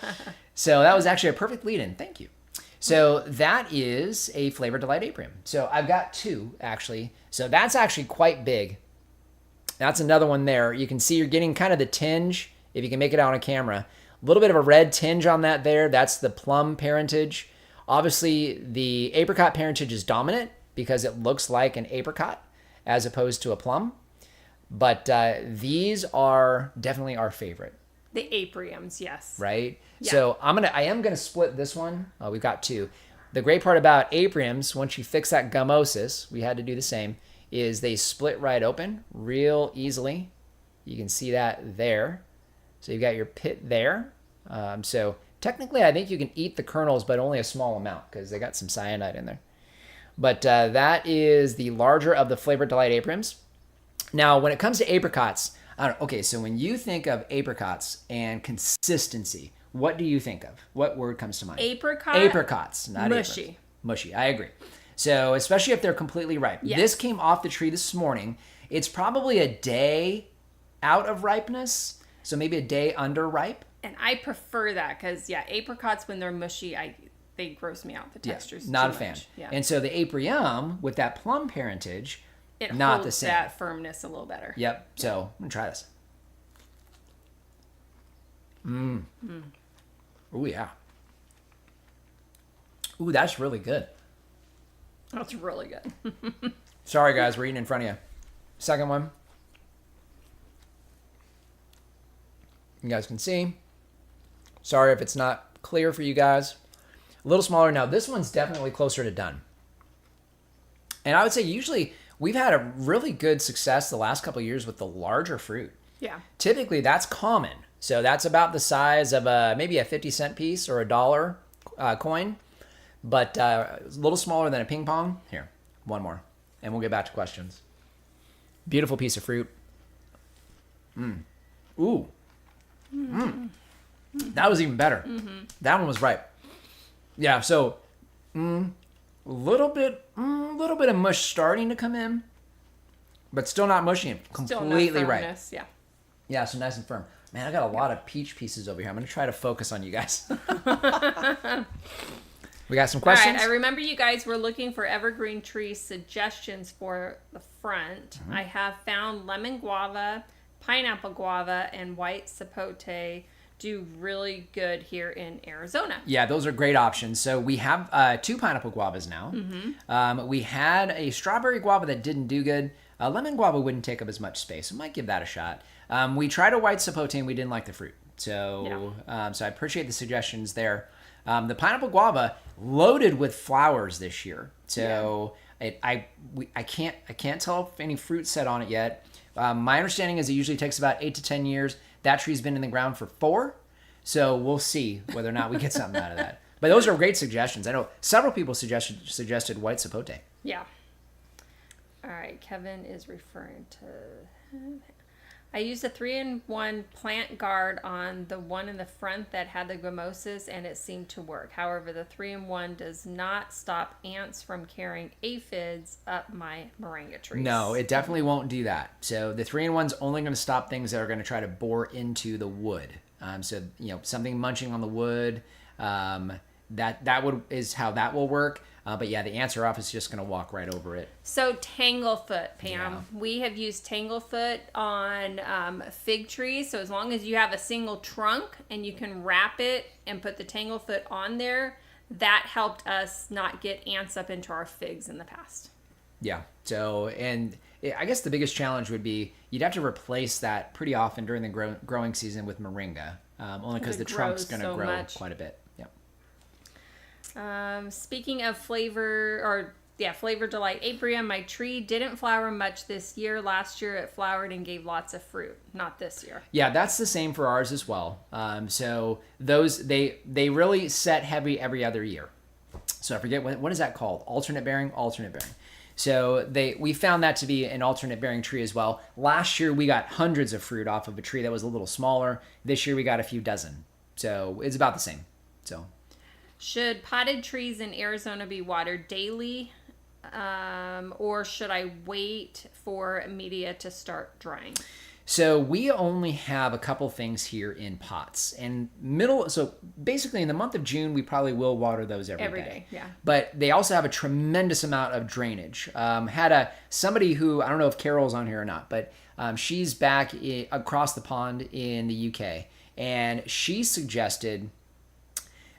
B: So that was actually a perfect lead-in. Thank you. So that is a Flavor Delight Aprium. So I've got 2, actually. So that's actually quite big. That's another one there. You can see you're getting kind of the tinge, if you can make it out on camera. A little bit of a red tinge on that there. That's the plum parentage. Obviously, the apricot parentage is dominant because it looks like an apricot as opposed to a plum. But these are definitely our favorite.
A: The Apriums, yes.
B: Right?
A: Yeah.
B: So I am gonna split this one. We've got 2. The great part about Apriums, once you fix that gummosis, we had to do the same, is they split right open real easily. You can see that there. So you've got your pit there. So technically I think you can eat the kernels, but only a small amount because they got some cyanide in there. But that is the larger of the Flavor Delight Apriums. Now, when it comes to apricots, okay, so when you think of apricots and consistency, what do you think of? What word comes to mind?
A: Apricot?
B: Apricots, not
A: mushy.
B: Apricots. Mushy, I agree. So, especially if they're completely ripe.
A: Yes.
B: This came off the tree this morning, It's probably a day out of ripeness, so maybe a day under ripe.
A: And I prefer that because, apricots, when they're mushy, they gross me out. The texture's
B: not
A: too
B: a fan.
A: much. Yeah.
B: And so the Aprium, with that plum parentage,
A: It
B: not
A: holds
B: the same.
A: that firmness a little better.
B: Yep. So I'm going to try this. Oh, yeah. Ooh, that's really good.
A: That's really good.
B: Sorry, guys. We're eating in front of you. Second one. You guys can see. Sorry if it's not clear for you guys. A little smaller. Now, this one's definitely closer to done. And I would say usually we've had a really good success the last couple of years with the larger fruit.
A: Yeah.
B: Typically, that's common. So that's about the size of maybe a 50-cent piece or a dollar coin. But a little smaller than a ping pong. Here, one more. And we'll get back to questions. Beautiful piece of fruit. Ooh. That was even better. That one was ripe. Yeah, so a little bit of mush starting to come in, but still not mushy. Completely ripe.
A: Yeah.
B: Yeah, so nice and firm. Man, I got a lot of peach pieces over here. I'm going to try to focus on you guys. We got some questions?
A: All right, I remember you guys were looking for evergreen tree suggestions for the front. I have found lemon guava, pineapple guava, and white sapote do really good here in Arizona.
B: Yeah, those are great options. So we have 2 pineapple guavas now. We had a strawberry guava that didn't do good. Lemon guava wouldn't take up as much space. We might give that a shot. We tried a white sapote and we didn't like the fruit. So, so I appreciate the suggestions there. The pineapple guava loaded with flowers this year. So I can't tell if any fruit set on it yet. My understanding is it usually takes about 8 to 10 years. That tree's been in the ground for 4. So we'll see whether or not we get something out of that. But those are great suggestions. I know several people suggested white sapote.
A: Yeah. All right. Kevin is referring to... I used a 3-in-1 plant guard on the one in the front that had the mimosas, and it seemed to work. However, the 3-in-1 does not stop ants from carrying aphids up my moringa trees.
B: No, it definitely won't do that. So the 3-in-1's only going to stop things that are going to try to bore into the wood. So something munching on the wood. Is how that will work. But yeah, the ants are off. It's just going to walk right over it.
A: So Tanglefoot, Pam. Yeah. We have used Tanglefoot on fig trees. So as long as you have a single trunk and you can wrap it and put the Tanglefoot on there, that helped us not get ants up into our figs in the past.
B: Yeah. So, and I guess the biggest challenge would be you'd have to replace that pretty often during the growing season with moringa, only because the trunk's going to grow quite a bit.
A: Speaking of flavor delight, Aprium, my tree didn't flower much this year. Last year it flowered and gave lots of fruit. Not this year. Yeah,
B: that's the same for ours as well. So those, they really set heavy every other year. So I forget, what is that called? Alternate bearing? Alternate bearing. So we found that to be an alternate bearing tree as well. Last year we got hundreds of fruit off of a tree that was a little smaller. This year we got a few dozen. So it's about the same. So.
A: Should potted trees in Arizona be watered daily, or should I wait for media to start drying?
B: So we only have a couple things here in pots. So basically in the month of June, we probably will water those every day.
A: Yeah.
B: But they also have a tremendous amount of drainage. Had somebody who, I don't know if Carol's on here or not, but she's back across the pond in the UK, and she suggested...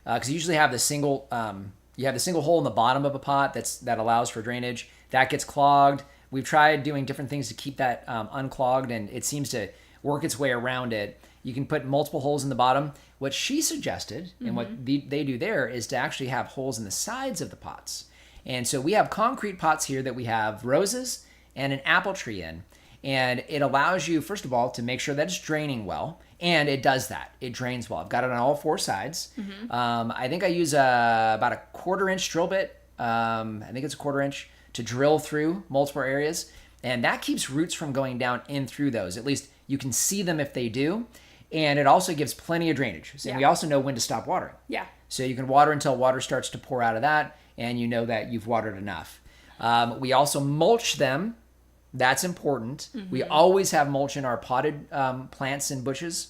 B: because you usually have the single hole in the bottom of a pot that allows for drainage. That gets clogged. We've tried doing different things to keep that unclogged, and it seems to work its way around it. You can put multiple holes in the bottom. What she suggested, and what they do there, is to actually have holes in the sides of the pots. And so we have concrete pots here that we have roses and an apple tree in. And it allows you, first of all, to make sure that it's draining well. And it does that. It drains well. I've got it on all 4 sides. I think I use about a 1/4-inch drill bit. I think it's a 1/4-inch to drill through multiple areas. And that keeps roots from going down in through those. At least you can see them if they do. And it also gives plenty of drainage. So we also know when to stop watering.
A: Yeah.
B: So you can water until water starts to pour out of that. And you know that you've watered enough. We also mulch them That's important. We always have mulch in our potted plants and bushes.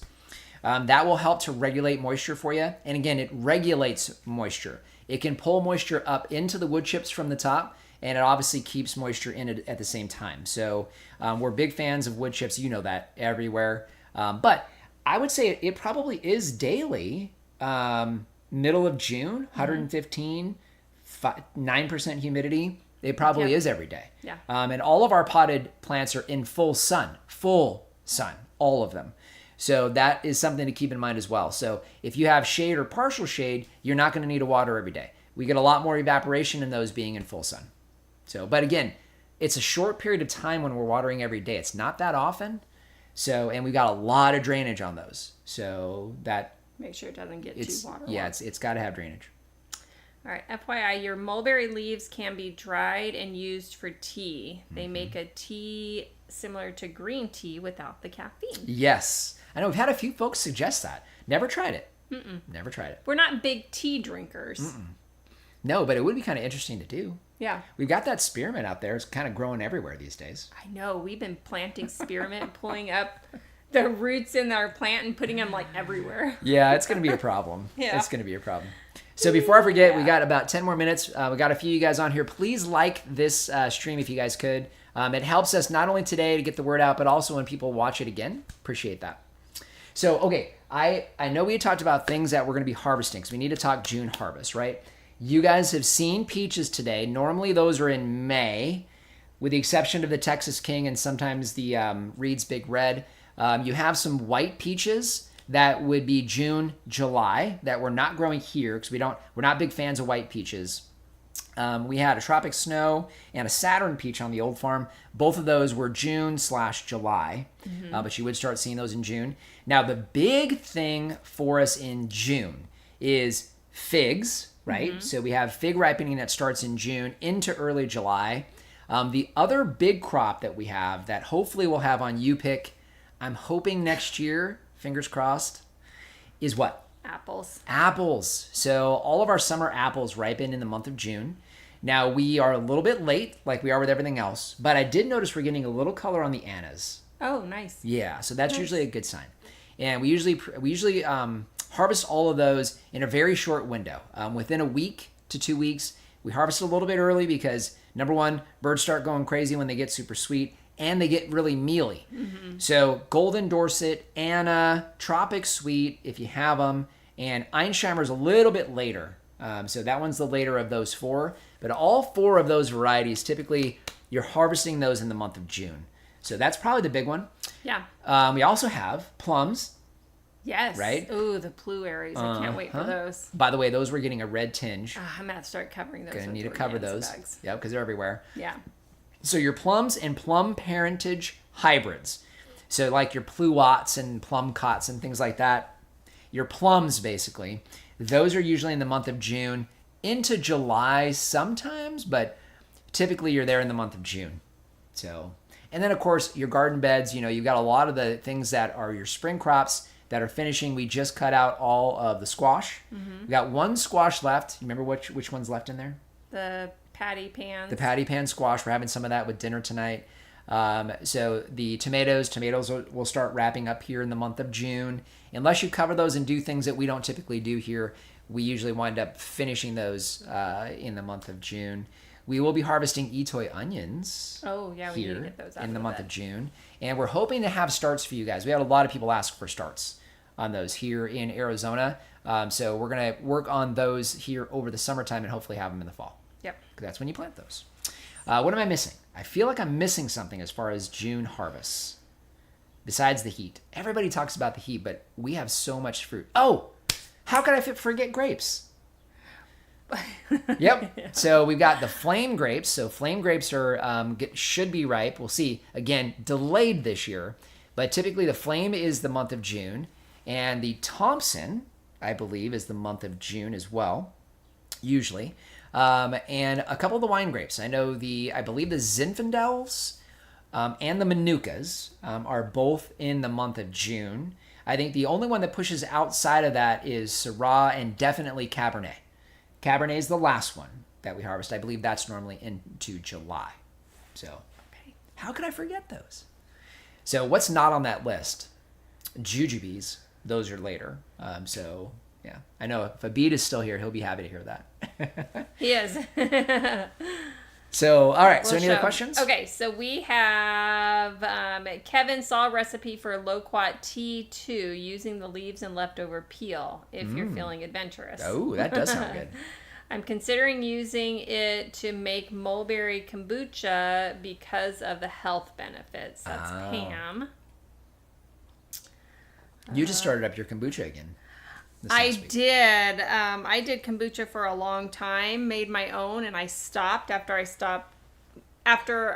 B: That will help to regulate moisture for you. And again, it regulates moisture. It can pull moisture up into the wood chips from the top, and it obviously keeps moisture in it at the same time. So we're big fans of wood chips. You know that everywhere. But I would say it probably is daily. Middle of June, 115, 9% humidity. It probably is every day.
A: Yeah.
B: And all of our potted plants are in full sun, all of them. So that is something to keep in mind as well. So if you have shade or partial shade, you're not going to need to water every day. We get a lot more evaporation in those being in full sun. So, but again, it's a short period of time when we're watering every day. It's not that often. So, and we've got a lot of drainage on those. So that
A: make sure it doesn't get too waterlogged.
B: Yeah, it's got to have drainage.
A: All right, FYI, your mulberry leaves can be dried and used for tea. They make a tea similar to green tea without the caffeine.
B: Yes. I know we've had a few folks suggest that. Never tried it. Never tried it.
A: We're not big tea drinkers.
B: No, but it would be kind of interesting to do.
A: Yeah.
B: We've got that spearmint out there. It's kind of growing everywhere these days.
A: I know. We've been planting spearmint, pulling up the roots in our plant and putting them like everywhere.
B: Yeah, it's going to be a problem.
A: Yeah.
B: It's going to be a problem. So before I forget, we got about 10 more minutes. We got a few of you guys on here. Please like this stream if you guys could. It helps us not only today to get the word out, but also when people watch it again. Appreciate that. So, okay, I know we had talked about things that we're going to be harvesting, because we need to talk June harvest, right? You guys have seen peaches today. Normally those are in May, with the exception of the Texas King and sometimes the Reed's Big Red. You have some white peaches that would be June, July, that we're not growing here because we're not big fans of white peaches. We had a tropic snow and a Saturn peach on the old farm. Both of those were June/July, but you would start seeing those in June. Now, the big thing for us in June is figs, right? So we have fig ripening that starts in June into early July. The other big crop that we have that hopefully we'll have on U-Pick, I'm hoping next year, fingers crossed, is what?
A: Apples.
B: Apples. So all of our summer apples ripen in the month of June. Now, we are a little bit late, like we are with everything else, but I did notice we're getting a little color on the annas.
A: Oh, nice.
B: Yeah, so that's usually a good sign. And we usually harvest all of those in a very short window. Within a week to 2 weeks, we harvest a little bit early because, number one, birds start going crazy when they get super sweet, and they get really mealy. So Golden Dorset, Anna, Tropic Sweet, if you have them, and Einsheimer's a little bit later. So that one's the later of those four. But all four of those varieties, typically, you're harvesting those in the month of June. So that's probably the big one.
A: Yeah.
B: We also have plums.
A: Yes.
B: Right?
A: Ooh, the blueberries. I can't wait for those.
B: By the way, those were getting a red tinge.
A: I'm going to have to start covering those.
B: Gonna need to cover those.
A: Bags.
B: Yeah, because they're everywhere.
A: Yeah.
B: So your plums and plum parentage hybrids. So like your pluots and plum cots and things like that. Your plums, basically. Those are usually in the month of June into July sometimes, but typically you're there in the month of June. So, and then of course your garden beds, you've got a lot of the things that are your spring crops that are finishing. We just cut out all of the squash. We got one squash left. You remember which one's left in there?
A: The patty pans.
B: The patty pan squash. We're having some of that with dinner tonight. So the tomatoes will start wrapping up here in the month of June. Unless you cover those and do things that we don't typically do here, we usually wind up finishing those in the month of June. We will be harvesting Itoy onions.
A: Oh, yeah, we need to get those out
B: in the
A: of
B: month
A: bed.
B: of June. And we're hoping to have starts for you guys. We had a lot of people ask for starts on those here in Arizona. So we're going to work on those here over the summertime and hopefully have them in the fall.
A: Yep.
B: Because that's when you plant those. What am I missing? I feel like I'm missing something as far as June harvests. Besides the heat. Everybody talks about the heat, but we have so much fruit. Oh, how could I forget grapes? Yep. Yeah. So we've got the flame grapes. So flame grapes are should be ripe. We'll see. Again, delayed this year. But typically the flame is the month of June. And the Thompson, I believe, is the month of June as well. Usually. And a couple of the wine grapes. I believe the Zinfandels and the Manukas are both in the month of June. I think the only one that pushes outside of that is Syrah and definitely Cabernet. Cabernet is the last one that we harvest. I believe that's normally into July. So, How could I forget those? So what's not on that list? Jujubes. Those are later. So yeah, I know if Abid is still here, he'll be happy to hear that.
A: He is.
B: So, all right.
A: We'll
B: So any other questions?
A: Okay, so we have Kevin saw a recipe for Loquat T2 using the leaves and leftover peel if you're feeling adventurous.
B: Oh, that does sound good.
A: I'm considering using it to make mulberry kombucha because of the health benefits. That's Pam.
B: You just started up your kombucha again.
A: I did. I did kombucha for a long time, made my own, and I stopped after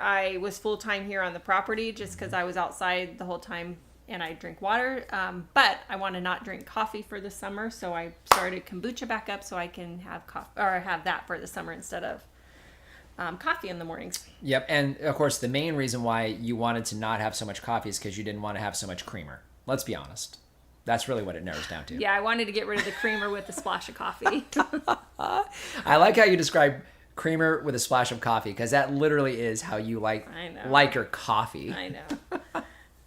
A: I was full-time here on the property just because I was outside the whole time and I drink water. But I want to not drink coffee for the summer, so I started kombucha back up so I can have have that for the summer instead of coffee in the mornings.
B: Yep, and of course the main reason why you wanted to not have so much coffee is because you didn't want to have so much creamer. Let's be honest. That's really what it narrows down to.
A: Yeah, I wanted to get rid of the creamer with a splash of coffee.
B: I like how you describe creamer with a splash of coffee because that literally is how you like your coffee.
A: I know. All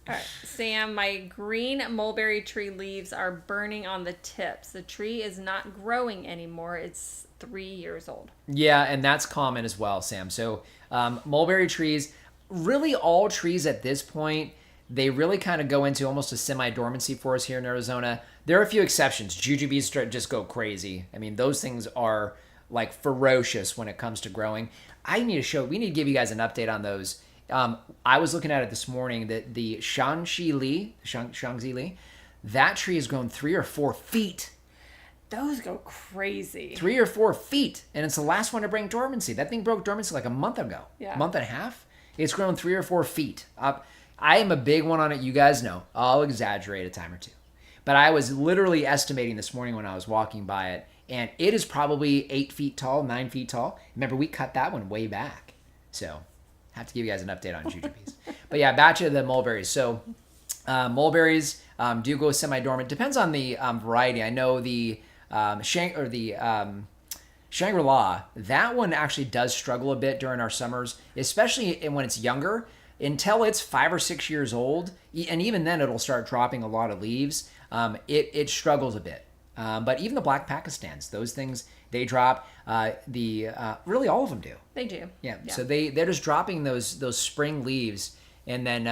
A: right, Sam, my green mulberry tree leaves are burning on the tips. The tree is not growing anymore. It's 3 years old.
B: Yeah, and that's common as well, Sam. So mulberry trees, really all trees at this point, they really kind of go into almost a semi-dormancy for us here in Arizona. There are a few exceptions. Jujubes just go crazy. I mean, those things are like ferocious when it comes to growing. We need to give you guys an update on those. I was looking at it this morning that the Shangxi Li, that tree has grown 3 or 4 feet.
A: Those go crazy.
B: 3 or 4 feet. And it's the last one to break dormancy. That thing broke dormancy like a month ago.
A: Yeah.
B: Month and a half. It's grown 3 or 4 feet. I am a big one on it. You guys know. I'll exaggerate a time or two. But I was literally estimating this morning when I was walking by it, and it is probably 8 feet tall, 9 feet tall. Remember, we cut that one way back. So, have to give you guys an update on jujubes. But yeah, back to the mulberries. So, mulberries do go semi-dormant. Depends on the variety. I know the Shangri-La, that one actually does struggle a bit during our summers, especially when it's younger. Until it's 5 or 6 years old, and even then it'll start dropping a lot of leaves, it struggles a bit. But even the black Pakistans, those things, they drop. Really all of them do.
A: They do.
B: Yeah. So they're just dropping those spring leaves. And then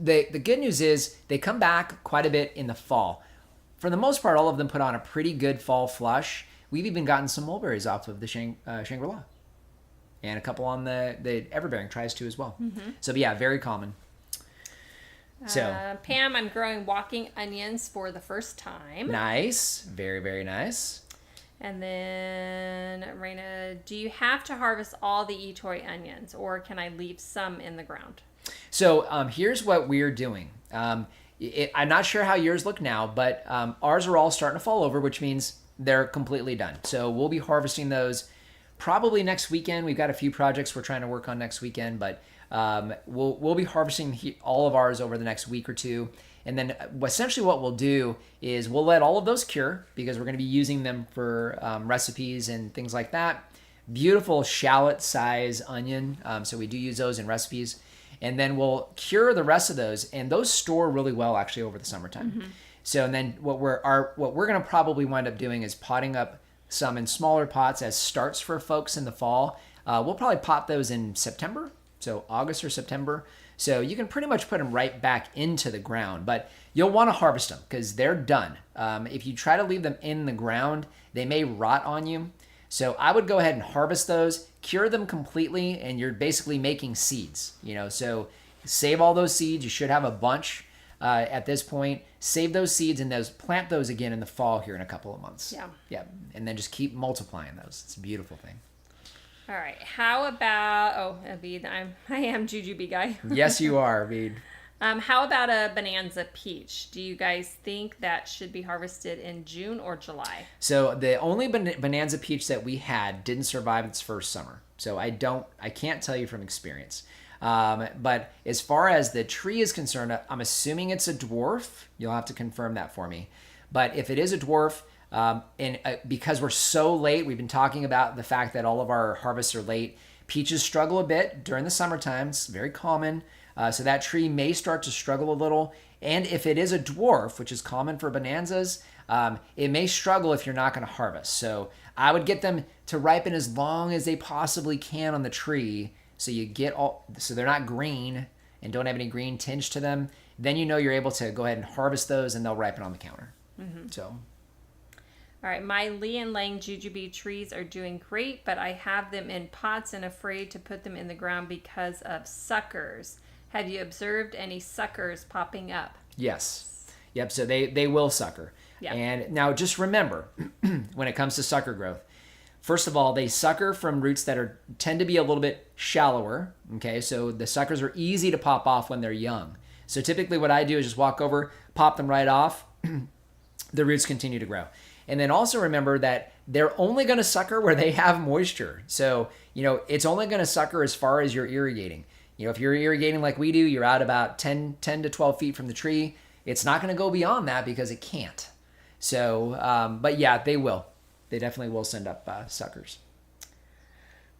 B: the good news is they come back quite a bit in the fall. For the most part, all of them put on a pretty good fall flush. We've even gotten some mulberries off of the Shangri-La. And a couple on the everbearing tries to as well. Mm-hmm. So yeah, very common. So
A: Pam, I'm growing walking onions for the first time.
B: Nice. Very, very nice.
A: And then Raina, do you have to harvest all the Etoy onions or can I leave some in the ground?
B: So here's what we're doing. I'm not sure how yours look now, but ours are all starting to fall over, which means they're completely done. So we'll be harvesting those probably next weekend. We've got a few projects we're trying to work on next weekend, but we'll be harvesting all of ours over the next week or two. And then essentially what we'll do is we'll let all of those cure because we're going to be using them for recipes and things like that. Beautiful shallot size onion. So we do use those in recipes. And then we'll cure the rest of those. And those store really well actually over the summertime. Mm-hmm. So and then what we're going to probably wind up doing is potting up some in smaller pots as starts for folks in the fall. We'll probably pot those in September, so August or September. So you can pretty much put them right back into the ground, but you'll want to harvest them because they're done. If you try to leave them in the ground, they may rot on you. So I would go ahead and harvest those, cure them completely, and you're basically making seeds. So save all those seeds. You should have a bunch at this point. Save those seeds and plant those again in the fall here in a couple of months. Yeah. And then just keep multiplying those. It's a beautiful thing.
A: All right. How about, Abid, I am Jujube guy.
B: Yes, you are, Abid.
A: How about a Bonanza peach? Do you guys think that should be harvested in June or July?
B: So the only Bonanza peach that we had didn't survive its first summer. So I can't tell you from experience. But as far as the tree is concerned, I'm assuming it's a dwarf. You'll have to confirm that for me. But if it is a dwarf, because we're so late, we've been talking about the fact that all of our harvests are late. Peaches struggle a bit during the summertime. It's very common. So that tree may start to struggle a little. And if it is a dwarf, which is common for bonanzas, it may struggle if you're not going to harvest. So I would get them to ripen as long as they possibly can on the tree, so so they're not green and don't have any green tinge to them. Then you're able to go ahead and harvest those, and they'll ripen on the counter. So.
A: All right, my Lee and Lang jujube trees are doing great, but I have them in pots and afraid to put them in the ground because of suckers. Have you observed any suckers popping up?
B: Yes. Yep, so they will sucker. Yeah. And now just remember, when it comes to sucker growth, first of all, they sucker from roots that tend to be a little bit shallower, okay? So the suckers are easy to pop off when they're young. So typically what I do is just walk over, pop them right off, the roots continue to grow. And then also remember that they're only going to sucker where they have moisture. So, it's only going to sucker as far as you're irrigating. If you're irrigating like we do, you're out about 10 to 12 feet from the tree. It's not going to go beyond that because it can't. So, but yeah, they will. They definitely will send up suckers.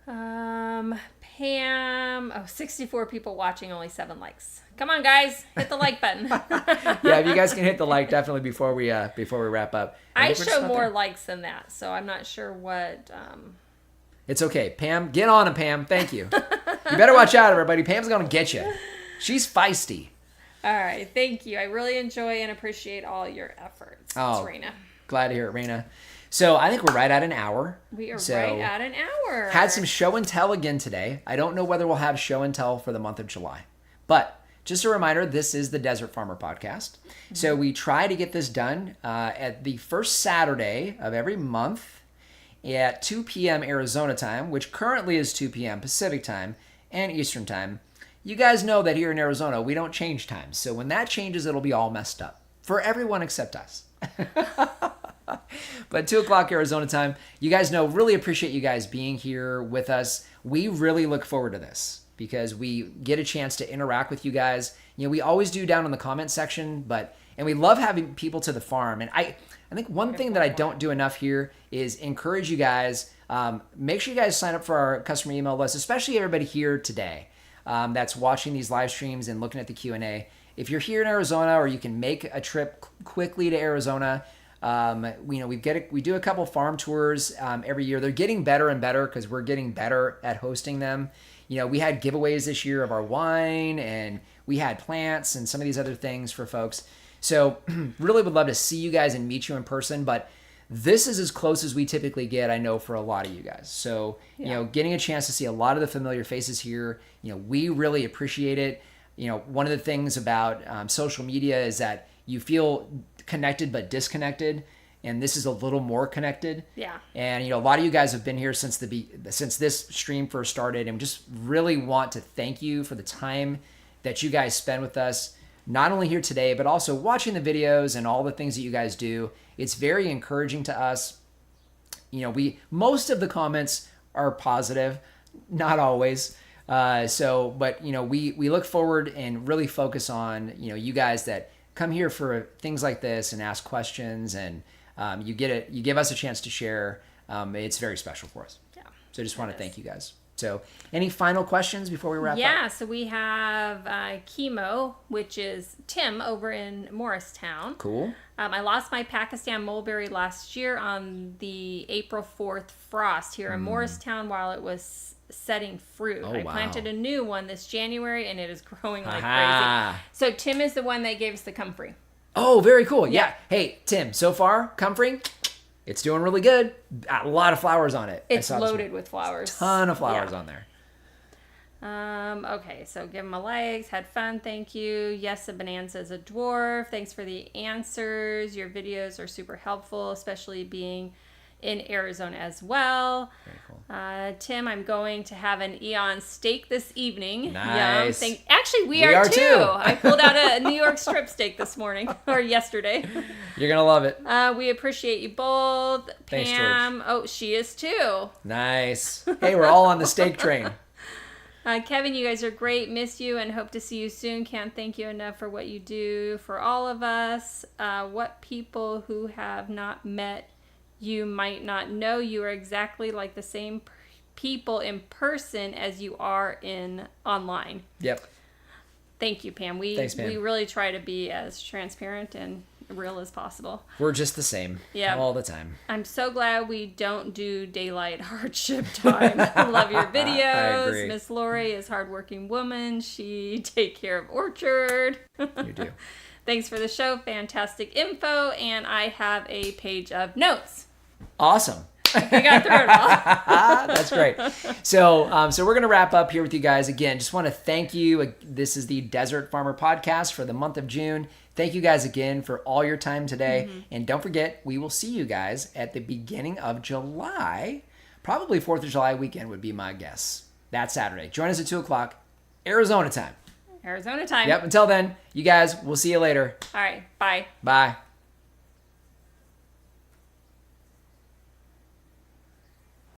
A: Pam, 64 people watching, only 7 likes. Come on, guys, hit the like button.
B: Yeah, if you guys can hit the like, definitely before we wrap up.
A: I show more likes than that, so I'm not sure what.
B: It's okay, Pam. Get on it, Pam. Thank you. You better watch out, everybody. Pam's gonna get you. She's feisty.
A: All right, thank you. I really enjoy and appreciate all your efforts.
B: Oh,
A: it's Raina.
B: Glad to hear it, Raina. So I think we're right at an hour.
A: We are right at an hour.
B: Had some show and tell again today. I don't know whether we'll have show and tell for the month of July. But just a reminder, this is the Desert Farmer Podcast. Mm-hmm. So we try to get this done at the first Saturday of every month at 2 p.m. Arizona time, which currently is 2 p.m. Pacific time and Eastern time. You guys know that here in Arizona, we don't change times. So when that changes, it'll be all messed up for everyone except us. But 2 o'clock Arizona time, you guys know, really appreciate you guys being here with us. We really look forward to this because we get a chance to interact with you guys. We always do down in the comment section, and we love having people to the farm. And I think one thing that I don't do enough here is encourage you guys. Make sure you guys sign up for our customer email list, especially everybody here today that's watching these live streams and looking at the Q&A. If you're here in Arizona, or you can make a trip quickly to Arizona, we do a couple farm tours every year. They're getting better and better because we're getting better at hosting them. We had giveaways this year of our wine, and we had plants and some of these other things for folks. So really would love to see you guys and meet you in person, but this is as close as we typically get, I know, for a lot of you guys. So, getting a chance to see a lot of the familiar faces here, we really appreciate it. One of the things about social media is that you feel connected but disconnected, and this is a little more connected. Yeah. And a lot of you guys have been here since this stream first started, and just really want to thank you for the time that you guys spend with us, not only here today, but also watching the videos and all the things that you guys do. It's very encouraging to us. Most of the comments are positive, not always. But we look forward and really focus on, you guys that come here for things like this and ask questions, and you give us a chance to share. It's very special for us. Yeah. So I just want to thank you guys. So any final questions before we wrap up?
A: Yeah, so we have Chemo, which is Tim over in Morristown.
B: Cool.
A: I lost my Pakistan mulberry last year on the April 4th frost here in Morristown while it was setting fruit. I planted a new one this January, and it is growing like crazy. So Tim is the one that gave us the comfrey.
B: Oh, very cool. Yeah. Hey, Tim, so far, comfrey, it's doing really good. A lot of flowers on it.
A: It's loaded with flowers.
B: Ton of flowers on there.
A: Okay, so give them a like. Had fun. Thank you. Yes, a bonanza is a dwarf. Thanks for the answers. Your videos are super helpful, especially being in Arizona as well.
B: Very cool.
A: Tim, I'm going to have an Eon steak this evening.
B: Nice.
A: Yum. Actually, we are too. I pulled out a New York strip steak this morning or yesterday.
B: You're going to love it.
A: We appreciate you both.
B: Thanks,
A: Pam.
B: George.
A: Oh, she is too.
B: Nice. Hey, we're all on the steak train.
A: Kevin, you guys are great. Miss you and hope to see you soon. Can't thank you enough for what you do for all of us. What people who have not met you might not know you are exactly like the same people in person as you are in online.
B: Yep.
A: Thank you, Pam.
B: Thanks, Pam.
A: We really try to be as transparent and real as possible.
B: We're just the same.
A: Yeah.
B: All the time.
A: I'm so glad we don't do daylight hardship time. Love your videos.
B: I agree.
A: Miss Lori is a hardworking woman. She take care of orchard.
B: You do.
A: Thanks for the show. Fantastic info. And I have a page of notes.
B: Awesome.
A: We got through it all.
B: That's great. So we're going to wrap up here with you guys. Again, just want to thank you. This is the Desert Farmer Podcast for the month of June. Thank you guys again for all your time today. Mm-hmm. And don't forget, we will see you guys at the beginning of July. Probably 4th of July weekend would be my guess. That Saturday. Join us at 2 o'clock, Arizona time.
A: Arizona time.
B: Yep. Until then, you guys, we'll see you later.
A: All right. Bye.
B: Bye.